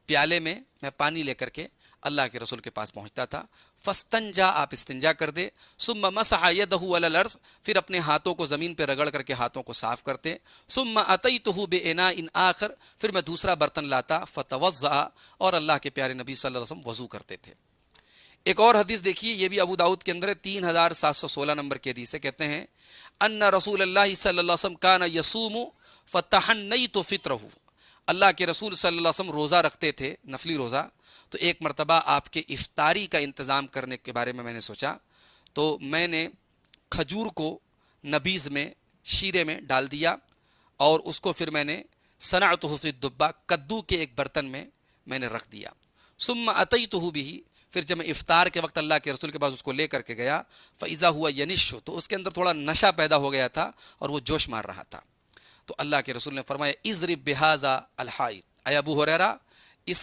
S2: پیالے میں پانی لے کر کے اللہ کے رسول کے پاس پہنچتا تھا. فاستنجا، آپ استنجا کر دے. ثم مسح یدہ علی الارض، پھر اپنے ہاتھوں کو زمین پہ رگڑ کر کے ہاتھوں کو صاف کرتے. ثم اتیتہ باناء آخر، پھر میں دوسرا برتن لاتا. فتوضأ، اور اللہ کے پیارے نبی صلی اللہ علیہ وسلم وضو کرتے تھے. ایک اور حدیث دیکھیے، یہ بھی ابو داؤد کے اندر ہے، 3716 نمبر کی حدیث ہے. کہتے ہیں ان رسول اللہ صلی اللہ علیہ وسلم کان یصوم فتحنیت فطرہ، اللہ کے رسول صلی اللہ علیہ وسلم روزہ رکھتے تھے، نفلی روزہ. تو ایک مرتبہ آپ کے افطاری کا انتظام کرنے کے بارے میں نے سوچا، تو میں نے کھجور کو نبیذ میں، شیرے میں ڈال دیا اور اس کو پھر میں نے صنعتہ فی الدبہ، کدو کے ایک برتن میں نے رکھ دیا. ثم اتیتہ بہ، پھر جب میں افطار کے وقت اللہ کے رسول کے پاس اس کو لے کر کے گیا، فاذا ہوا ینش، تو اس کے اندر تھوڑا نشہ پیدا ہو گیا تھا اور وہ جوش مار رہا تھا. تو اللہ کے رسول نے فرمایا اضرب بہذا الحائط، اے ابو ہریرہ اس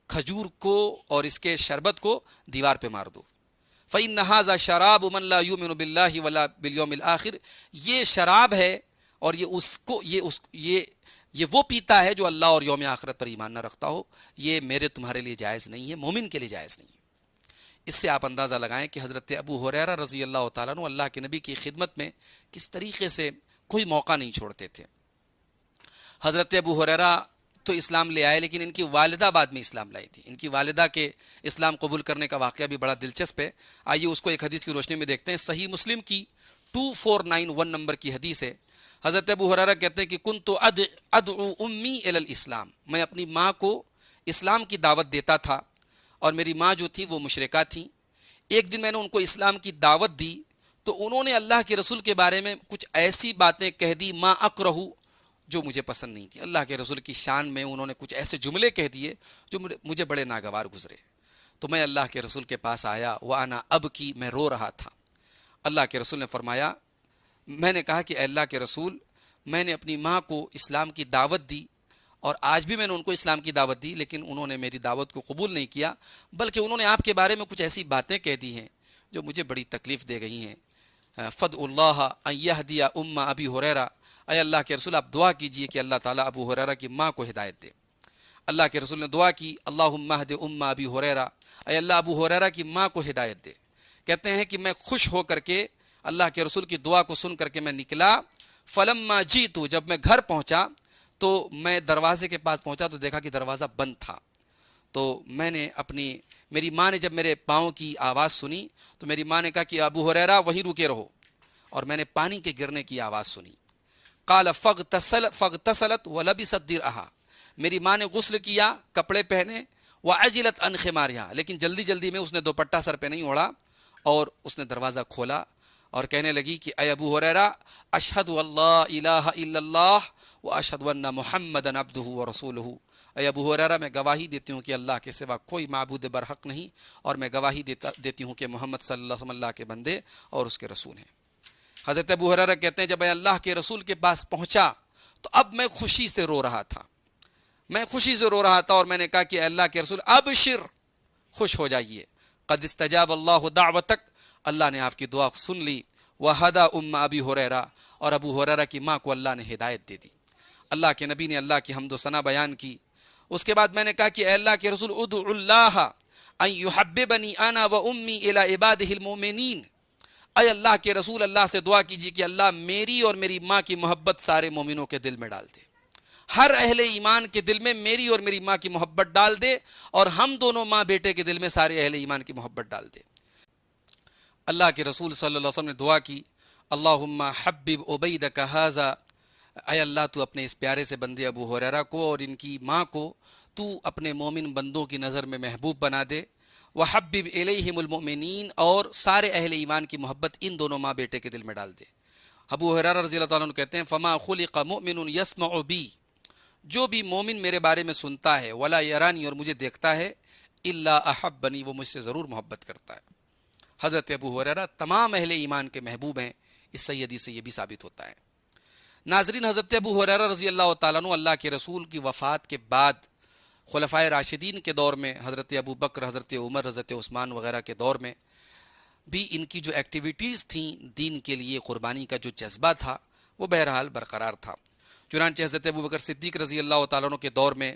S2: کھجور کو اور اس کے شربت کو دیوار پہ مار دو. فإن هذا شراب من لا يؤمن بالله ولا باليوم الآخر، یہ شراب ہے اور یہ وہ پیتا ہے جو اللہ اور یوم آخرت پر ایمان نہ رکھتا ہو. یہ میرے تمہارے لیے جائز نہیں ہے، مومن کے لیے جائز نہیں ہے. اس سے آپ اندازہ لگائیں کہ حضرت ابو ہریرہ رضی اللہ تعالیٰ عنہ اللہ کے نبی کی خدمت میں کس طریقے سے کوئی موقع نہیں چھوڑتے تھے. حضرت ابو ہریرہ تو اسلام لے آئے، لیکن ان کی والدہ بعد میں اسلام لائی تھی. ان کی والدہ کے اسلام قبول کرنے کا واقعہ بھی بڑا دلچسپ ہے. آئیے اس کو ایک حدیث کی روشنی میں دیکھتے ہیں. صحیح مسلم کی 2491 نمبر کی حدیث ہے. حضرت ابو ہریرہ کہتے ہیں کہ کنت ادعو امی الی الاسلام، میں اپنی ماں کو اسلام کی دعوت دیتا تھا اور میری ماں جو تھی وہ مشرکہ تھیں. ایک دن میں نے ان کو اسلام کی دعوت دی تو انہوں نے اللہ کے رسول کے بارے میں کچھ ایسی باتیں کہہ دی ما اکرہ، جو مجھے پسند نہیں تھی. اللہ کے رسول کی شان میں انہوں نے کچھ ایسے جملے کہہ دیے جو مجھے بڑے ناگوار گزرے. تو میں اللہ کے رسول کے پاس آیا، وانا اب کی، میں رو رہا تھا اللہ کے رسول نے فرمایا، میں نے کہا کہ اے اللہ کے رسول، میں نے اپنی ماں کو اسلام کی دعوت دی، اور آج بھی میں نے ان کو اسلام کی دعوت دی، لیکن انہوں نے میری دعوت کو قبول نہیں کیا، بلکہ انہوں نے آپ کے بارے میں کچھ ایسی باتیں کہہ دی ہیں جو مجھے بڑی تکلیف دے گئی ہیں۔ فد اللہ ان یہدی ام ابی ہریرہ، اے اللہ کے رسول آپ دعا کیجئے کہ اللہ تعالیٰ ابو ہریرہ کی ماں کو ہدایت دے۔ اللہ کے رسول نے دعا کی، اللہم اہد ام ابی ہریرہ، اے اللہ ابو ہریرہ کی ماں کو ہدایت دے۔ کہتے ہیں کہ میں خوش ہو کر کے اللہ کے رسول کی دعا کو سن کر کے میں نکلا، فلما جیت، جب میں گھر پہنچا تو میں دروازے کے پاس پہنچا تو دیکھا کہ دروازہ بند تھا، تو میں نے میری ماں نے جب میرے پاؤں کی آواز سنی تو میری ماں نے کہا کہ ابو ہریرہ وہیں رکے رہو، اور میں نے پانی کے گرنے کی آواز سنی۔ قال فاغتسلت ولبست درعها، میری ماں نے غسل کیا، کپڑے پہنے، وعجلت عن خمارها، لیکن جلدی جلدی میں اس نے دوپٹہ سر پہ نہیں اوڑھا، اور اس نے دروازہ کھولا اور کہنے لگی کہ اے ابو ہریرہ، اشہد اللہ الہ الا اللہ واشہد ان محمدا عبدہ ورسولہ، اے ابو ہریرہ میں گواہی دیتی ہوں کہ اللہ کے سوا کوئی معبود برحق نہیں، اور میں گواہی دیتی ہوں کہ محمد صلی اللہ علیہ وسلم اللہ کے بندے اور اس کے رسول ہیں۔ حضرت ابو ہریرہ کہتے ہیں جب میں اللہ کے رسول کے پاس پہنچا تو اب میں خوشی سے رو رہا تھا، اور میں نے کہا کہ اے اللہ کے رسول ابشر، خوش ہو جائیے، قد استجاب اللہ دعوتک، اللہ نے آپ کی دعا سن لی، وہدا ام ابی ہریرہ، اور ابو ہریرہ کی ماں کو اللہ نے ہدایت دے دی۔ اللہ کے نبی نے اللہ کی حمد و ثنا بیان کی۔ اس کے بعد میں نے کہا کہ اے اللہ کے رسول ادعو اللہ ان یحببنی انا و امی الی عبادہ المؤمنین، اے اللہ کے رسول اللہ سے دعا کیجیے کہ اللہ میری اور میری ماں کی محبت سارے مومنوں کے دل میں ڈال دے، ہر اہل ایمان کے دل میں میری اور میری ماں کی محبت ڈال دے، اور ہم دونوں ماں بیٹے کے دل میں سارے اہل ایمان کی محبت ڈال دے۔ اللہ کے رسول صلی اللہ علیہ وسلم نے دعا کی، اللہم حبب عبیدک ھذا، اے اللہ تو اپنے اس پیارے سے بندے ابو ہریرہ کو اور ان کی ماں کو تو اپنے مومن بندوں کی نظر میں محبوب بنا دے، وحبب الیہم المؤمنین، اور سارے اہل ایمان کی محبت ان دونوں ماں بیٹے کے دل میں ڈال دے۔ ابو ہریرہ رضی اللہ تعالیٰ عنہ کہتے ہیں فما خلق مؤمن یسمع بی، جو بھی مومن میرے بارے میں سنتا ہے، ولا یرانی، اور مجھے دیکھتا ہے، الا احبنی، وہ مجھ سے ضرور محبت کرتا ہے۔ حضرت ابو ہریرہ تمام اہل ایمان کے محبوب ہیں، اس سیدی سے یہ بھی ثابت ہوتا ہے۔ ناظرین، حضرت ابو ہریرہ رضی اللہ تعالیٰ عنہ اللہ کے رسول کی وفات کے بعد خلفائے راشدین کے دور میں، حضرت ابو بکر، حضرت عمر، حضرت عثمان وغیرہ کے دور میں بھی ان کی جو ایکٹیویٹیز تھیں دین کے لیے قربانی کا جو جذبہ تھا وہ بہرحال برقرار تھا۔ چنانچہ حضرت ابو بکر صدیق رضی اللہ تعالیٰ عنہ کے دور میں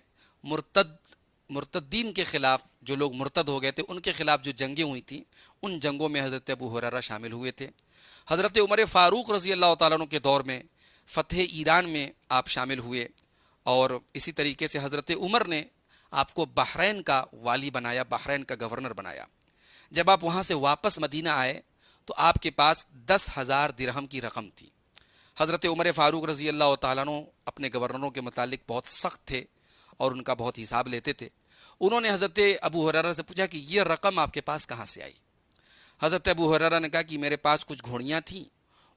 S2: مرتدین کے خلاف، جو لوگ مرتد ہو گئے تھے ان کے خلاف جو جنگیں ہوئی تھیں، ان جنگوں میں حضرت ابو ہریرہ شامل ہوئے تھے۔ حضرت عمر فاروق رضی اللہ تعالیٰ عنہ کے دور میں فتح ایران میں آپ شامل ہوئے، اور اسی طریقے سے حضرت عمر نے آپ کو بحرین کا والی بنایا، بحرین کا گورنر بنایا۔ جب آپ وہاں سے واپس مدینہ آئے تو آپ کے پاس 10,000 درہم کی رقم تھی۔ حضرت عمر فاروق رضی اللہ تعالیٰ عنہ اپنے گورنروں کے متعلق بہت سخت تھے اور ان کا بہت حساب لیتے تھے۔ انہوں نے حضرت ابو ہریرہ سے پوچھا کہ یہ رقم آپ کے پاس کہاں سے آئی؟ حضرت ابو ہریرہ نے کہا کہ میرے پاس کچھ گھوڑیاں تھیں،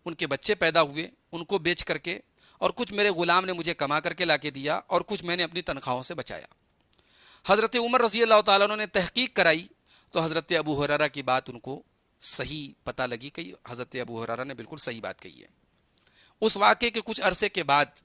S2: ان کے بچے پیدا ہوئے، ان کو بیچ کر کے، اور کچھ میرے غلام نے مجھے کما کر کے لا کے دیا، اور کچھ میں نے اپنی تنخواہوں سے بچایا۔ حضرت عمر رضی اللہ تعالیٰ عنہ نے تحقیق کرائی تو حضرت ابو ہریرہ کی بات ان کو صحیح پتہ لگی کہ حضرت ابو ہریرہ نے بالکل صحیح بات کہی ہے۔ اس واقعے کے کچھ عرصے کے بعد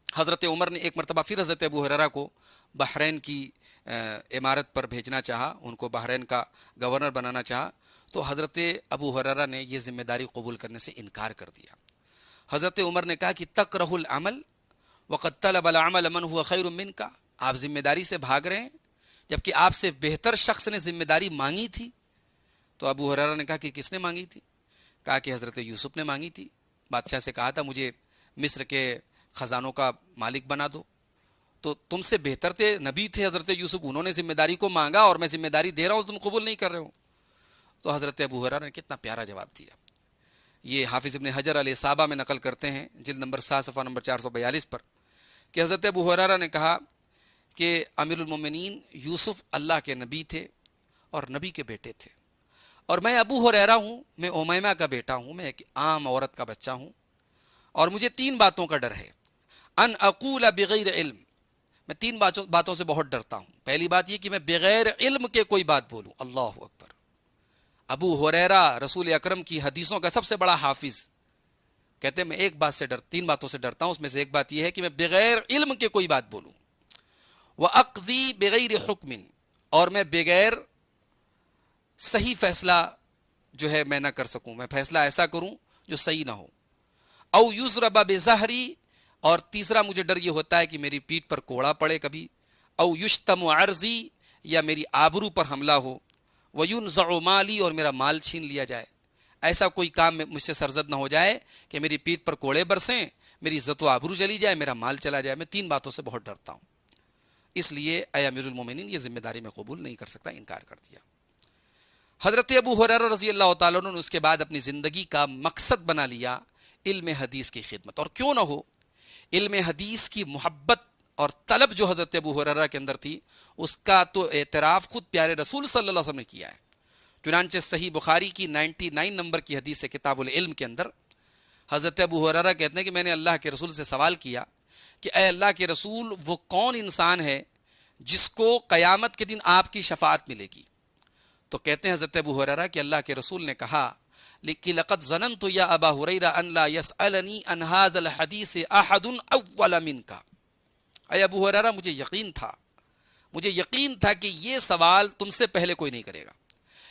S2: حضرت عمر نے ایک مرتبہ پھر حضرت ابو ہریرہ کو بحرین کی امارت پر بھیجنا چاہا، ان کو بحرین کا گورنر بنانا چاہا، تو حضرت ابو ہریرہ نے یہ ذمہ داری قبول کرنے سے انکار کر دیا۔ حضرت عمر نے کہا کہ تکرہ العمل وقد طلب العمل من هو خیر منک، آپ ذمہ داری سے بھاگ رہے ہیں جبکہ آپ سے بہتر شخص نے ذمہ داری مانگی تھی۔ تو ابو ہریرہ نے کہا کہ کس نے مانگی تھی؟ کہا کہ حضرت یوسف نے مانگی تھی، بادشاہ سے کہا تھا مجھے مصر کے خزانوں کا مالک بنا دو، تو تم سے بہتر تھے، نبی تھے حضرت یوسف، انہوں نے ذمہ داری کو مانگا اور میں ذمہ داری دے رہا ہوں، تم قبول نہیں کر رہے ہو۔ تو حضرت ابو ہریرہ نے کتنا پیارا جواب دیا۔ یہ حافظ ابن حجر الاصابہ میں نقل کرتے ہیں، جلد نمبر 7 صفحہ نمبر 442 پر، کہ حضرت ابو ہریرہ نے کہا کہ امیر المومنین یوسف اللہ کے نبی تھے اور نبی کے بیٹے تھے، اور میں ابو ہریرہ ہوں، میں امیمہ کا بیٹا ہوں، میں ایک عام عورت کا بچہ ہوں، اور مجھے 3 باتوں کا ڈر ہے۔ ان اقول بغیر علم، میں 3 باتوں سے بہت ڈرتا ہوں۔ پہلی بات یہ کہ میں بغیر علم کے کوئی بات بولوں، اللہ اکبر، ابو ہریرہ رسول اکرم کی حدیثوں کا سب سے بڑا حافظ، کہتے ہیں میں ایک بات سے تین باتوں سے ڈرتا ہوں، اس میں سے ایک بات یہ ہے کہ میں بغیر علم کے کوئی بات بولوں، وَأَقْضِي بِغَيْرِ حُکْمٍ، اور میں بغیر صحیح فیصلہ جو ہے میں نہ کر سکوں، میں فیصلہ ایسا کروں جو صحیح نہ ہو، او یضرب بظہری، اور تیسرا مجھے ڈر یہ ہوتا ہے کہ میری پیٹھ پر کوڑا پڑے کبھی، او یشتم عرضی، یا میری آبرو پر حملہ ہو، وینزع مالی، اور میرا مال چھین لیا جائے، ایسا کوئی کام مجھ سے سرزد نہ ہو جائے کہ میری پیٹھ پر کوڑے برسیں، میری عزت و آبرو چلی جائے، میرا مال چلا جائے۔ میں تین باتوں سے بہت ڈرتا ہوں، اس لیے اے امیر المومنین یہ ذمہ داری میں قبول نہیں کر سکتا، انکار کر دیا۔ حضرت ابو ہریرہ رضی اللہ تعالیٰ عنہ نے اس کے بعد اپنی زندگی کا مقصد بنا لیا علم حدیث کی خدمت، اور کیوں نہ ہو، علم حدیث کی محبت اور طلب جو حضرت ابو ہریرہ کے اندر تھی، اس کا تو اعتراف خود پیارے رسول صلی اللہ علیہ وسلم نے کیا ہے۔ چنانچہ صحیح بخاری کی 99 نمبر کی حدیث ہے کتاب العلم کے اندر، حضرت ابو ہریرہ کہتے ہیں کہ میں نے اللہ کے رسول سے سوال کیا کہ اے اللہ کے رسول، وہ کون انسان ہے جس کو قیامت کے دن آپ کی شفاعت ملے گی؟ تو کہتے ہیں حضرت ابو ہریرہ کہ اللہ کے رسول نے کہا کہ لقد ظننت یا ابا ہریرہ ان لا يسألنی عن هذا الحدیث احد اول منک، اے ابو ہریرہ مجھے یقین تھا کہ یہ سوال تم سے پہلے کوئی نہیں کرے گا،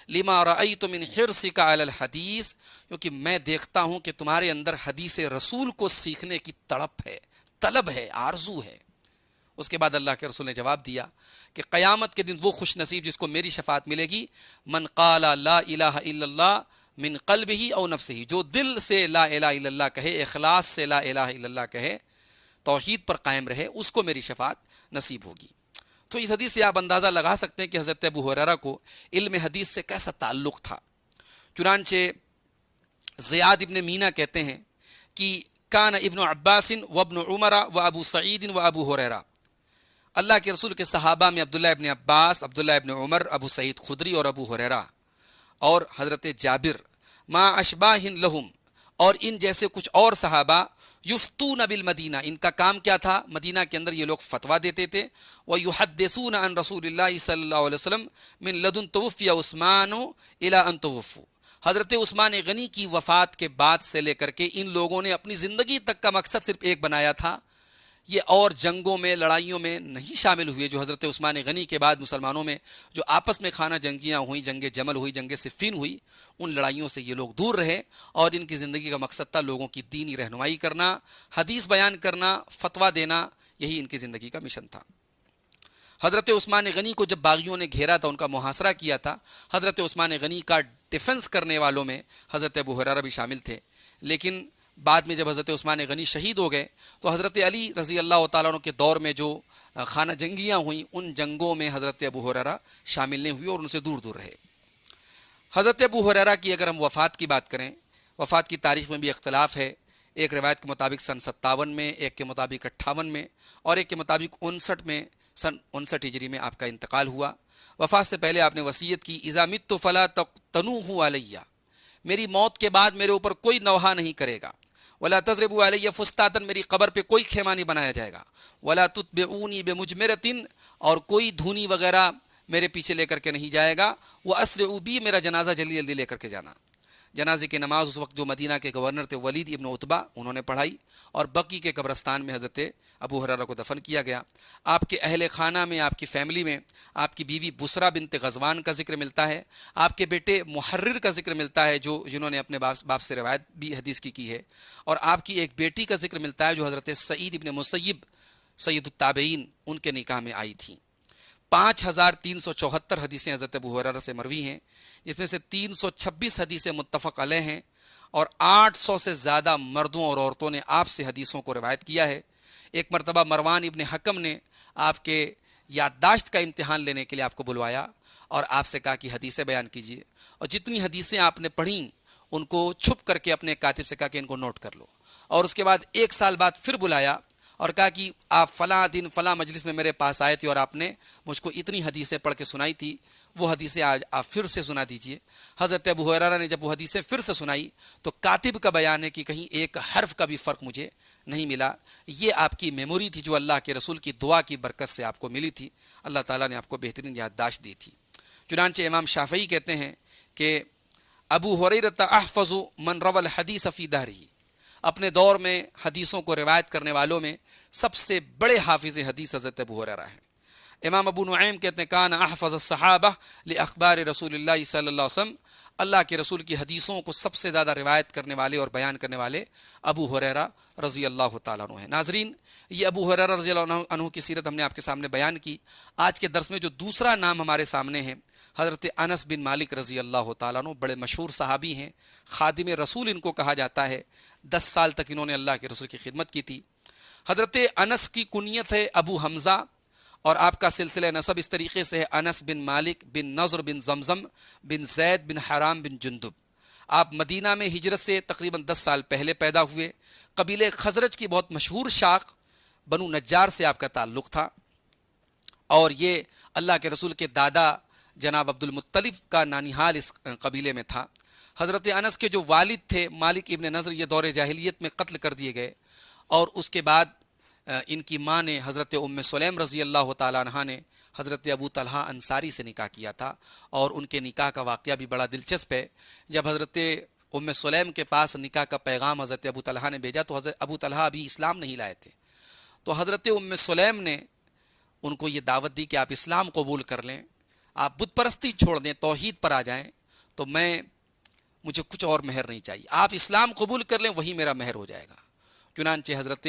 S2: لما رأیت من حرصک علی الحدیث، کیونکہ میں دیکھتا ہوں کہ تمہارے اندر حدیث رسول کو سیکھنے کی تڑپ ہے، طلب ہے، آرزو ہے۔ اس کے بعد اللہ کے رسول نے جواب دیا کہ قیامت کے دن وہ خوش نصیب جس کو میری شفاعت ملے گی، من قال لا الہ الا اللہ من قلبہ او نفسہ، جو دل سے لا الہ الا اللہ کہے، اخلاص سے لا الہ الا اللہ کہے، توحید پر قائم رہے، اس کو میری شفاعت نصیب ہوگی۔ تو اس حدیث سے آپ اندازہ لگا سکتے ہیں کہ حضرت ابو ہریرہ کو علم حدیث سے کیسا تعلق تھا۔ چنانچہ زیاد ابن مینا کہتے ہیں کہ کان ابن عباس و ابن عمر و ابو سعید و ابو ہریرہ، اللہ کے رسول کے صحابہ میں عبداللہ ابن عباس، عبداللہ ابن عمر، ابو سعید خدری اور ابو ہریرہ اور حضرت جابر، ما اشباہ لہم، اور ان جیسے کچھ اور صحابہ، یفتون بالمدینہ، ان کا کام کیا تھا؟ مدینہ کے اندر یہ لوگ فتویٰ دیتے تھے، وَيُحَدِّثُونَ عَنْ رَسُولِ اللَّهِ صلی اللہ علیہ وسلم من لدن توفی عثمان الى ان توفوا، حضرت عثمان غنی کی وفات کے بعد سے لے کر کے ان لوگوں نے اپنی زندگی تک کا مقصد صرف ایک بنایا تھا، یہ اور جنگوں میں، لڑائیوں میں نہیں شامل ہوئے جو حضرت عثمان غنی کے بعد مسلمانوں میں جو آپس میں خانہ جنگیاں ہوئیں، جنگ جمل ہوئی، جنگ صفین ہوئی، ان لڑائیوں سے یہ لوگ دور رہے، اور ان کی زندگی کا مقصد تھا لوگوں کی دینی رہنمائی کرنا، حدیث بیان کرنا، فتویٰ دینا، یہی ان کی زندگی کا مشن تھا۔ حضرت عثمان غنی کو جب باغیوں نے گھیرا تھا، ان کا محاصرہ کیا تھا، حضرت عثمان غنی کا ڈیفنس کرنے والوں میں حضرت ابو ہریرہ بھی شامل تھے، لیکن بعد میں جب حضرت عثمان غنی شہید ہو گئے تو حضرت علی رضی اللہ تعالیٰ عنہ کے دور میں جو خانہ جنگیاں ہوئیں، ان جنگوں میں حضرت ابو ہریرہ شامل نہیں ہوئی اور ان سے دور دور رہے۔ حضرت ابو ہریرہ کی اگر ہم وفات کی بات کریں، وفات کی تاریخ میں بھی اختلاف ہے، ایک روایت کے مطابق سن 57 میں، ایک کے مطابق 58 میں، اور ایک کے مطابق 59 میں، سن 59 ہجری میں آپ کا انتقال ہوا۔ وفات سے پہلے آپ نے وصیت کی، اذا مت فلا تنوحوا علیہ، میری موت کے بعد میرے اوپر کوئی نوحہ نہیں کرے گا، ولا تضربوا علیہ فستاتا، میری قبر پہ کوئی خیمہ نہیں بنایا جائے گا، ولا تتبعونی بمجمرۃ، اور کوئی دھونی وغیرہ میرے پیچھے لے کر کے نہیں جائے گا، واسرعوا بی، میرا جنازہ جلدی جلدی لے کر کے جانا۔ جنازے کی نماز اس وقت جو مدینہ کے گورنر تھے ولید ابن عتبہ، انہوں نے پڑھائی، اور بقی کے قبرستان میں حضرت ابو ہریرہ کو دفن کیا گیا۔ آپ کے اہل خانہ میں، آپ کی فیملی میں آپ کی بیوی بسرا بنت غزوان کا ذکر ملتا ہے، آپ کے بیٹے محرر کا ذکر ملتا ہے جنہوں نے اپنے باپ سے روایت بھی حدیث کی ہے، اور آپ کی ایک بیٹی کا ذکر ملتا ہے جو حضرت سعید ابن مسیب سید التابعین ان کے نکاح میں آئی تھیں۔ 5374 حدیثیں حضرت ابو ہریرہ سے مروی ہیں، جس میں سے 326 حدیثیں متفق علیہ ہیں، اور 800 سے زیادہ مردوں اور عورتوں نے آپ سے حدیثوں کو روایت کیا ہے۔ ایک مرتبہ مروان ابن حکم نے آپ کے یادداشت کا امتحان لینے کے لیے آپ کو بلوایا اور آپ سے کہا کہ حدیثیں بیان کیجیے، اور جتنی حدیثیں آپ نے پڑھیں ان کو چھپ کر کے اپنے کاتب سے کہا کہ ان کو نوٹ کر لو، اور اس کے بعد 1 سال بعد پھر بلایا اور کہا کہ آپ فلاں دن فلاں مجلس میں میرے پاس آئے تھے اور آپ نے مجھ کو اتنی حدیثیں پڑھ کے سنائی تھی، وہ حدیثیں آج آپ پھر سے سنا دیجئے۔ حضرت ابو ہریرہ نے جب وہ حدیثیں پھر سے سنائی تو کاتب کا بیان ہے کہ کہیں ایک حرف کا بھی فرق مجھے نہیں ملا۔ یہ آپ کی میموری تھی جو اللہ کے رسول کی دعا کی برکت سے آپ کو ملی تھی، اللہ تعالیٰ نے آپ کو بہترین یادداشت دی تھی۔ چنانچہ امام شافعی کہتے ہیں کہ ابو ہریرہ احفظ من روى الحدیث فی دہرہ، اپنے دور میں حدیثوں کو روایت کرنے والوں میں سب سے بڑے حافظ حدیث حضرت ابو ہریرہ ہیں۔ امام ابو نعیم کہتے ہیں کان احفظ الصحابہ لاخبار رسول اللہ صلی اللہ علیہ وسلم، اللہ کے رسول کی حدیثوں کو سب سے زیادہ روایت کرنے والے اور بیان کرنے والے ابو ہریرہ رضی اللہ تعالیٰ عنہ ہیں۔ ناظرین، یہ ابو ہریرہ رضی اللہ عنہ کی سیرت ہم نے آپ کے سامنے بیان کی۔ آج کے درس میں جو دوسرا نام ہمارے سامنے ہے، حضرت انس بن مالک رضی اللہ تعالیٰ عنہ، بڑے مشہور صحابی ہیں، خادم رسول ان کو کہا جاتا ہے۔ 10 سال تک انہوں نے اللہ کے رسول کی خدمت کی تھی۔ حضرت انس کی کنیت ہے ابو حمزہ، اور آپ کا سلسلہ نسب اس طریقے سے ہے انس بن مالک بن نضر بن زمزم بن زید بن حرام بن جندب۔ آپ مدینہ میں ہجرت سے تقریباً 10 سال پہلے پیدا ہوئے۔ قبیلہ خزرج کی بہت مشہور شاخ بنو نجار سے آپ کا تعلق تھا، اور یہ اللہ کے رسول کے دادا جناب عبد المطلب کا نانیحال اس قبیلے میں تھا۔ حضرت انس کے جو والد تھے مالک ابن نضر، یہ دور جاہلیت میں قتل کر دیے گئے، اور اس کے بعد ان کی ماں نے حضرت ام سلیم رضی اللہ تعالیٰ عنہ نے حضرت ابو طلحہ انصاری سے نکاح کیا تھا، اور ان کے نکاح کا واقعہ بھی بڑا دلچسپ ہے۔ جب حضرت ام سلیم کے پاس نکاح کا پیغام حضرت ابو طلحہ نے بھیجا تو حضرت ابو طلحہ ابھی اسلام نہیں لائے تھے، تو حضرت ام سلیم نے ان کو یہ دعوت دی کہ آپ اسلام قبول کر لیں، آپ بت پرستی چھوڑ دیں، توحید پر آ جائیں، تو مجھے کچھ اور مہر نہیں چاہیے، آپ اسلام قبول کر لیں وہی میرا مہر ہو جائے گا۔ چنانچہ حضرت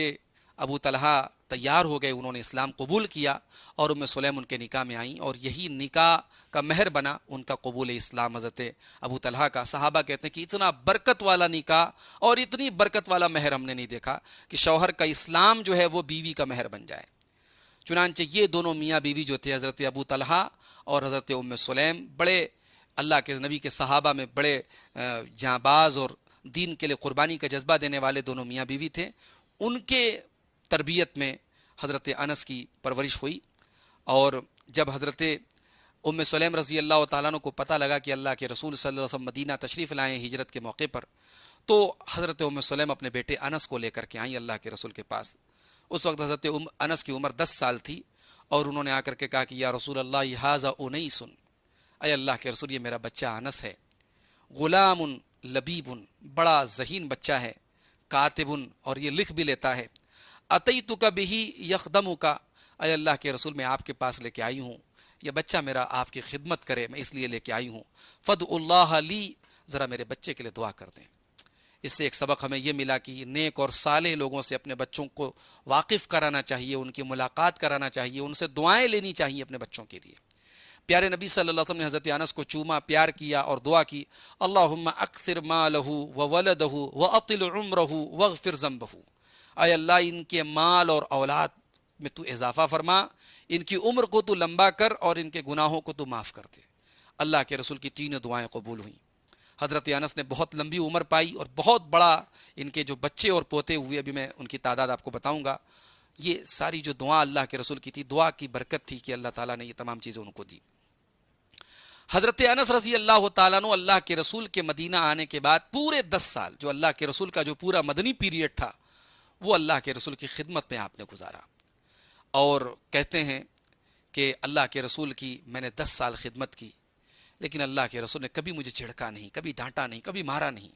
S2: ابو طلحہ تیار ہو گئے، انہوں نے اسلام قبول کیا، اور ام سلیم ان کے نکاح میں آئیں، اور یہی نکاح کا مہر بنا ان کا قبول اسلام حضرت ابو طلحہ کا۔ صحابہ کہتے ہیں کہ اتنا برکت والا نکاح اور اتنی برکت والا مہر ہم نے نہیں دیکھا کہ شوہر کا اسلام جو ہے وہ بیوی کا مہر بن جائے۔ چنانچہ یہ دونوں میاں بیوی جو تھے، حضرت ابو طلحہ اور حضرت ام سلیم، بڑے اللہ کے نبی کے صحابہ میں بڑے جانباز اور دین کے لیے قربانی کا جذبہ دینے والے دونوں میاں بیوی تھے۔ ان کے تربیت میں حضرت انس کی پرورش ہوئی، اور جب حضرت ام سلیم رضی اللہ تعالیٰ عنہ کو پتہ لگا کہ اللہ کے رسول صلی اللہ علیہ وسلم مدینہ تشریف لائے ہیں ہجرت کے موقع پر، تو حضرت ام سلیم اپنے بیٹے انس کو لے کر کے آئیں اللہ کے رسول کے پاس۔ اس وقت حضرت انس کی عمر 10 سال تھی، اور انہوں نے آ کر کے کہا کہ یا رسول اللہ ھذا انیس، اے اللہ کے رسول یہ میرا بچہ انس ہے، غلام لبیب، بڑا ذہین بچہ ہے، کاتب، اور یہ لکھ بھی لیتا ہے، اتیتک بہ یخدمک، اے اللہ کے رسول میں آپ کے پاس لے کے آئی ہوں، یہ بچہ میرا آپ کی خدمت کرے، میں اس لیے لے کے آئی ہوں، فدعوا اللہ لی، ذرا میرے بچے کے لیے دعا کر دیں۔ اس سے ایک سبق ہمیں یہ ملا کہ نیک اور صالح لوگوں سے اپنے بچوں کو واقف کرانا چاہیے، ان کی ملاقات کرانا چاہیے، ان سے دعائیں لینی چاہیے اپنے بچوں کے لیے۔ پیارے نبی صلی اللہ علیہ وسلم نے حضرت انس کو چوما، پیار کیا اور دعا کی، اللہم اکثر مالہ وولدہ واطل عمرہ واغفر ذنبہ، اے اللہ ان کے مال اور اولاد میں تو اضافہ فرما، ان کی عمر کو تو لمبا کر، اور ان کے گناہوں کو تو معاف کر دے۔ اللہ کے رسول کی تینوں دعائیں قبول ہوئیں۔ حضرت انس نے بہت لمبی عمر پائی، اور بہت بڑا ان کے جو بچے اور پوتے ہوئے، ابھی میں ان کی تعداد آپ کو بتاؤں گا۔ یہ ساری جو دعا اللہ کے رسول کی تھی، دعا کی برکت تھی کہ اللہ تعالیٰ نے یہ تمام چیزیں ان کو دی۔ حضرت انس رضی اللہ تعالیٰ عنہ اللہ کے رسول کے مدینہ آنے کے بعد پورے 10 سال جو اللہ کے رسول کا جو پورا مدنی پیریڈ تھا، وہ اللہ کے رسول کی خدمت میں آپ نے گزارا، اور کہتے ہیں کہ اللہ کے رسول کی میں نے 10 سال خدمت کی، لیکن اللہ کے رسول نے کبھی مجھے جھڑکا نہیں، کبھی ڈانٹا نہیں، کبھی مارا نہیں۔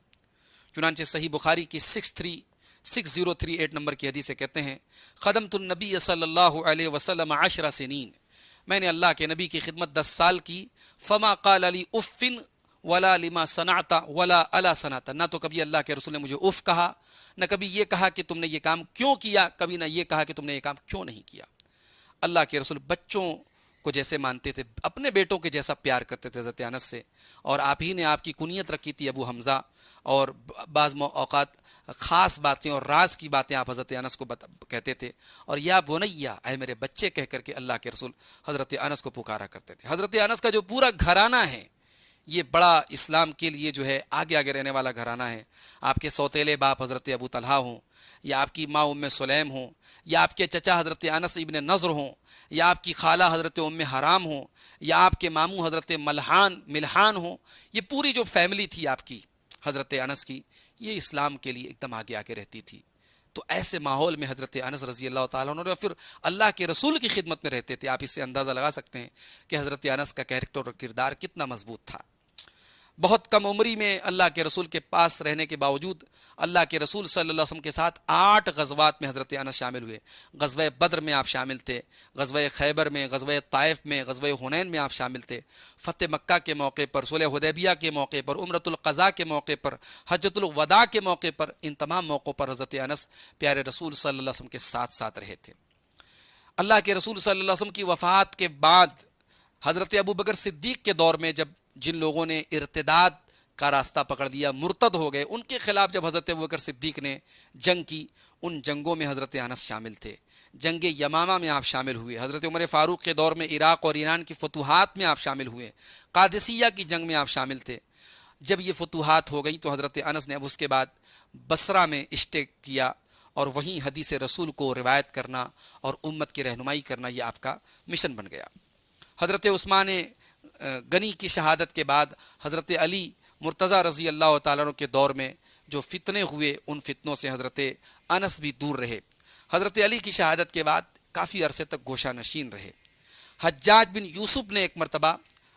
S2: چنانچہ صحیح بخاری کی 6038 نمبر کی حدیث سے کہتے ہیں خدمت النبی صلی اللہ علیہ وسلم 10 سنین، میں نے اللہ کے نبی کی خدمت 10 سال کی، فما قال لی اف ولا لما صنعت ولا الا صنعت، نہ تو کبھی اللہ کے رسول نے مجھے اف کہا، نہ کبھی یہ کہا کہ تم نے یہ کام کیوں کیا، کبھی نہ یہ کہا کہ تم نے یہ کام کیوں نہیں کیا۔ اللہ کے رسول بچوں کو جیسے مانتے تھے، اپنے بیٹوں کے جیسا پیار کرتے تھے حضرت انس سے، اور آپ ہی نے آپ کی کنیت رکھی تھی ابو حمزہ، اور بعض اوقات خاص باتیں اور راز کی باتیں آپ حضرت انس کو کہتے تھے، اور یا بنیا، اے میرے بچے کہہ کر کے اللہ کے رسول حضرت انس کو پکارا کرتے تھے۔ حضرت انس کا جو پورا گھرانہ ہے، یہ بڑا اسلام کے لیے جو ہے آگے آگے رہنے والا گھرانہ ہے۔ آپ کے سوتیلے باپ حضرت ابو طلحہ ہوں، یا آپ کی ماں ام سلیم ہوں، یا آپ کے چچا حضرت انس ابن نضر ہوں، یا آپ کی خالہ حضرت ام حرام ہوں، یا آپ کے ماموں حضرت ملحان ہوں، یہ پوری جو فیملی تھی آپ کی حضرت انس کی، یہ اسلام کے لیے ایک دم آگے آگے رہتی تھی۔ تو ایسے ماحول میں حضرت انس رضی اللہ تعالیٰ عنہ پھر اللہ کے رسول کی خدمت میں رہتے تھے۔ آپ اس سے اندازہ لگا سکتے ہیں کہ حضرت انس کا کیریکٹر اور کردار کتنا مضبوط تھا۔ بہت کم عمری میں اللہ کے رسول کے پاس رہنے کے باوجود اللہ کے رسول صلی اللہ علیہ وسلم کے ساتھ 8 غزوات میں حضرت انس شامل ہوئے۔ غزوہ بدر میں آپ شامل تھے، غزوہ خیبر میں، غزوہ طائف میں، غزوہ حنین میں آپ شامل تھے، فتح مکہ کے موقع پر، صلح حدیبیہ کے موقع پر، عمرۃ القضاء کے موقع پر، حجۃ الوداع کے موقع پر، ان تمام موقعوں پر حضرت انس پیارے رسول صلی اللہ علیہ وسلم کے ساتھ ساتھ رہے تھے۔ اللہ کے رسول صلی اللہ علیہ وسلم کی وفات کے بعد حضرت ابوبکر صدیق کے دور میں جب جن لوگوں نے ارتداد کا راستہ پکڑ لیا، مرتد ہو گئے، ان کے خلاف جب حضرت ابوبکر صدیق نے جنگ کی، ان جنگوں میں حضرت انس شامل تھے۔ جنگ یمامہ میں آپ شامل ہوئے، حضرت عمر فاروق کے دور میں عراق اور ایران کی فتوحات میں آپ شامل ہوئے، قادسیہ کی جنگ میں آپ شامل تھے۔ جب یہ فتوحات ہو گئیں تو حضرت انس نے اب اس کے بعد بصرہ میں اسٹے کیا اور وہیں حدیث رسول کو روایت کرنا اور امت کی رہنمائی کرنا یہ آپ کا مشن بن گیا۔ حضرت عثمان غنی کی شہادت کے بعد حضرت علی مرتضیٰ رضی اللہ تعالیٰ عنہ کے دور میں جو فتنے ہوئے، ان فتنوں سے حضرت انس بھی دور رہے۔ حضرت علی کی شہادت کے بعد کافی عرصے تک گوشہ نشین رہے۔ حجاج بن یوسف نے ایک مرتبہ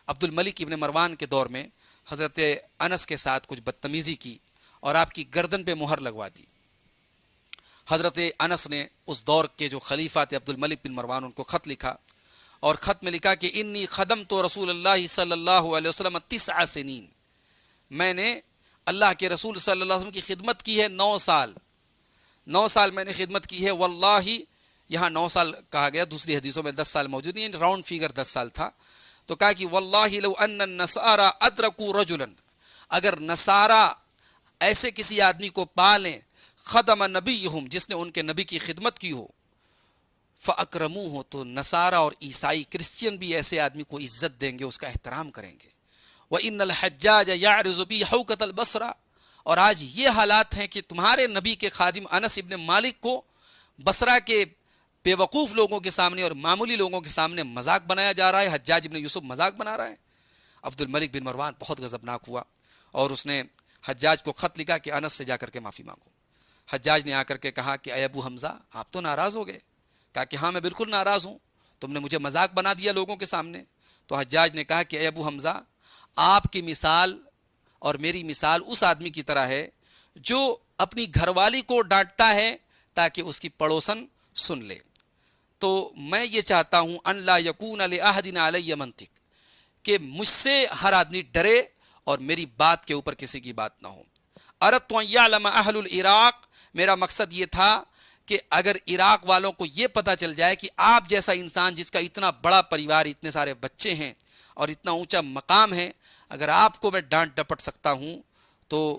S2: عبد الملک ابن مروان کے دور میں حضرت انس کے ساتھ کچھ بدتمیزی کی اور آپ کی گردن پہ مہر لگوا دی۔ حضرت انس نے اس دور کے جو خلیفہ تھے عبد الملک بن مروان، ان کو خط لکھا اور خط میں لکھا کہ انی خدمت رسول اللہ صلی اللہ علیہ وسلم 9 سنین، میں نے اللہ کے رسول صلی اللہ علیہ وسلم کی خدمت کی ہے 9 سال، 9 سال میں نے خدمت کی ہے۔ واللہ یہاں 9 سال کہا گیا، دوسری حدیثوں میں 10 سال موجود نہیں، راؤنڈ فیگر 10 سال تھا۔ تو کہا کہ واللہ لو ان النصارى ادرکوا رجلا، اگر نصارہ ایسے کسی آدمی کو پالیں خدم نبیہم، جس نے ان کے نبی کی خدمت کی ہو، فاکرموہ، تو نصارہ اور عیسائی کرسچین بھی ایسے آدمی کو عزت دیں گے، اس کا احترام کریں گے۔ وَإِنَّ الْحَجَّاجَ يَعْرِضُ بِي حَوْكَةَ الْبَصْرَةِ، اور آج یہ حالات ہیں کہ تمہارے نبی کے خادم انس ابن مالک کو بصرہ کے بے وقوف لوگوں کے سامنے اور معمولی لوگوں کے سامنے مذاق بنایا جا رہا ہے، حجاج ابن یوسف مذاق بنا رہا ہے۔ عبد الملک بن مروان بہت غضبناک ہوا اور اس نے حجاج کو خط لکھا کہ انس سے جا کر کے معافی مانگو۔ حجاج نے آ کر کے کہا کہ اے ابو حمزہ، آپ تو ناراض ہو گئے؟ کہا کہ ہاں میں بالکل ناراض ہوں، تم نے مجھے مذاق بنا دیا لوگوں کے سامنے۔ تو حجاج نے کہا کہ اے ابو حمزہ، آپ کی مثال اور میری مثال اس آدمی کی طرح ہے جو اپنی گھر والی کو ڈانٹتا ہے تاکہ اس کی پڑوسن سن لے۔ تو میں یہ چاہتا ہوں ان لا یکون لأحد علی منطق، کہ مجھ سے ہر آدمی ڈرے اور میری بات کے اوپر کسی کی بات نہ ہو۔ اردت ان یعلم اہل العراق، میرا مقصد یہ تھا کہ اگر عراق والوں کو یہ پتہ چل جائے کہ آپ جیسا انسان جس کا اتنا بڑا پریوار، اتنے سارے بچے ہیں اور اتنا اونچا مقام ہے، اگر آپ کو میں ڈانٹ ڈپٹ سکتا ہوں تو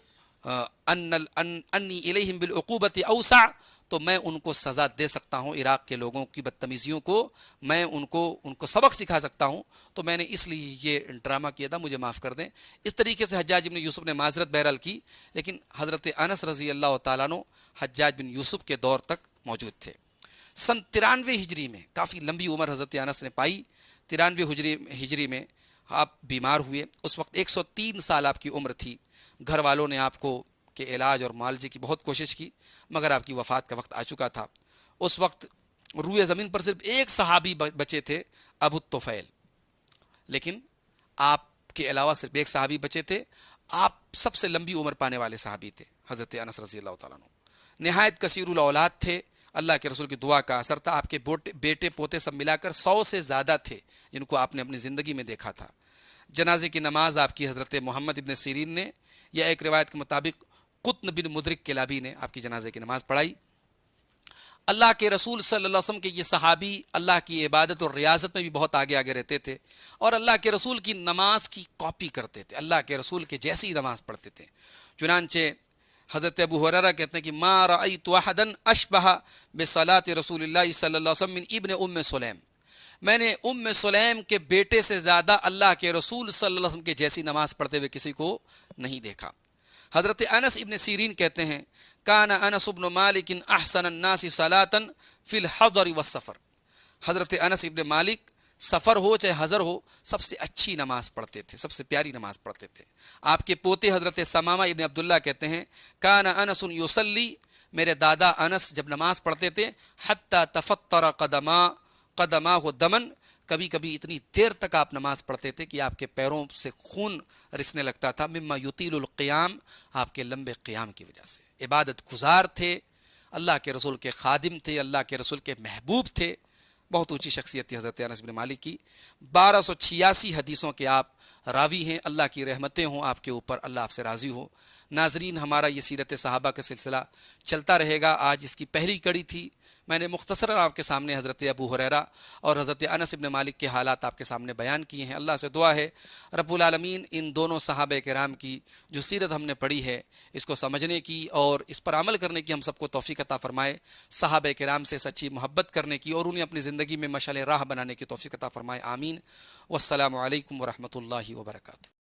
S2: انی الیہم بالعقوبۃ اوسع، تو میں ان کو سزا دے سکتا ہوں، عراق کے لوگوں کی بدتمیزیوں کو میں ان کو سبق سکھا سکتا ہوں، تو میں نے اس لیے یہ ڈرامہ کیا تھا، مجھے معاف کر دیں۔ اس طریقے سے حجاج بن یوسف نے معذرت بہرحال کی، لیکن حضرت انس رضی اللہ تعالیٰ عنہ حجاج بن یوسف کے دور تک موجود تھے۔ سن 93 ہجری میں، کافی لمبی عمر حضرت انس نے پائی، 93 ہجری میں آپ بیمار ہوئے۔ اس وقت 103 سال آپ کی عمر تھی۔ گھر والوں نے آپ کو کے علاج اور معالجے کی بہت کوشش کی، مگر آپ کی وفات کا وقت آ چکا تھا۔ اس وقت روئے زمین پر صرف ایک صحابی بچے تھے، ابو الطفیل، لیکن آپ کے علاوہ صرف ایک صحابی بچے تھے۔ آپ سب سے لمبی عمر پانے والے صحابی تھے حضرت انس رضی اللہ تعالیٰ عنہ، نہایت کثیر الاولاد تھے۔ اللہ کے رسول کی دعا کا اثر تھا، آپ کے بیٹے پوتے سب ملا کر 100 سے زیادہ تھے جن کو آپ نے اپنی زندگی میں دیکھا تھا۔ جنازے کی نماز آپ کی حضرت محمد ابن سیرین نے، یا ایک روایت کے مطابق قطن بن مدرک کلابی نے آپ کی جنازے کی نماز پڑھائی۔ اللہ کے رسول صلی اللہ علیہ وسلم کے یہ صحابی اللہ کی عبادت اور ریاضت میں بھی بہت آگے رہتے تھے اور اللہ کے رسول کی نماز کی کاپی کرتے تھے، اللہ کے رسول کے جیسی نماز پڑھتے تھے۔ چنانچہ حضرت ابو ہریرہ کہتے ہیں کہ ما رأیت احدا اشبہ بصلاۃ رسول اللہ صلی اللہ علیہ وسلم من ابن ام سلیم، میں نے ام سلیم کے بیٹے سے زیادہ اللہ کے رسول صلی اللہ علیہ وسلم کے جیسی نماز پڑھتے ہوئے کسی کو نہیں دیکھا۔ حضرت انس ابن سیرین کہتے ہیں کان انس ابن مالک احسن الناس صلاۃ فی الحضر والسفر، حضرت انس ابن مالک سفر ہو چاہے حضر ہو سب سے اچھی نماز پڑھتے تھے، سب سے پیاری نماز پڑھتے تھے۔ آپ کے پوتے حضرت ثمامہ ابن عبداللہ کہتے ہیں کان انس یصلی، میرے دادا انس جب نماز پڑھتے تھے حتی تفطر قدماہ دمن، کبھی کبھی اتنی دیر تک آپ نماز پڑھتے تھے کہ آپ کے پیروں سے خون رسنے لگتا تھا. مما یطیل القیام، آپ کے لمبے قیام کی وجہ سے. عبادت گزار تھے، اللہ کے رسول کے خادم تھے، اللہ کے رسول کے محبوب تھے. بہت اونچی شخصیت تھی حضرت انس بن مالک کی. 1286 حدیثوں کے آپ راوی ہیں. اللہ کی رحمتیں ہوں آپ کے اوپر، اللہ آپ سے راضی ہو. ناظرین، ہمارا یہ سیرت صحابہ کا سلسلہ چلتا رہے گا. آج اس کی پہلی کڑی تھی. میں نے مختصراً آپ کے سامنے حضرت ابو ہریرہ اور حضرت انس بن مالک کے حالات آپ کے سامنے بیان کیے ہیں. اللہ سے دعا ہے رب العالمین ان دونوں صحابہ کرام کی جو سیرت ہم نے پڑھی ہے اس کو سمجھنے کی اور اس پر عمل کرنے کی ہم سب کو توفیق عطا فرمائے. صحابہ کرام سے سچی محبت کرنے کی اور انہیں اپنی زندگی میں مشعل راہ بنانے کی توفیق عطا فرمائے. آمین. والسلام علیکم ورحمۃ اللہ وبرکاتہ.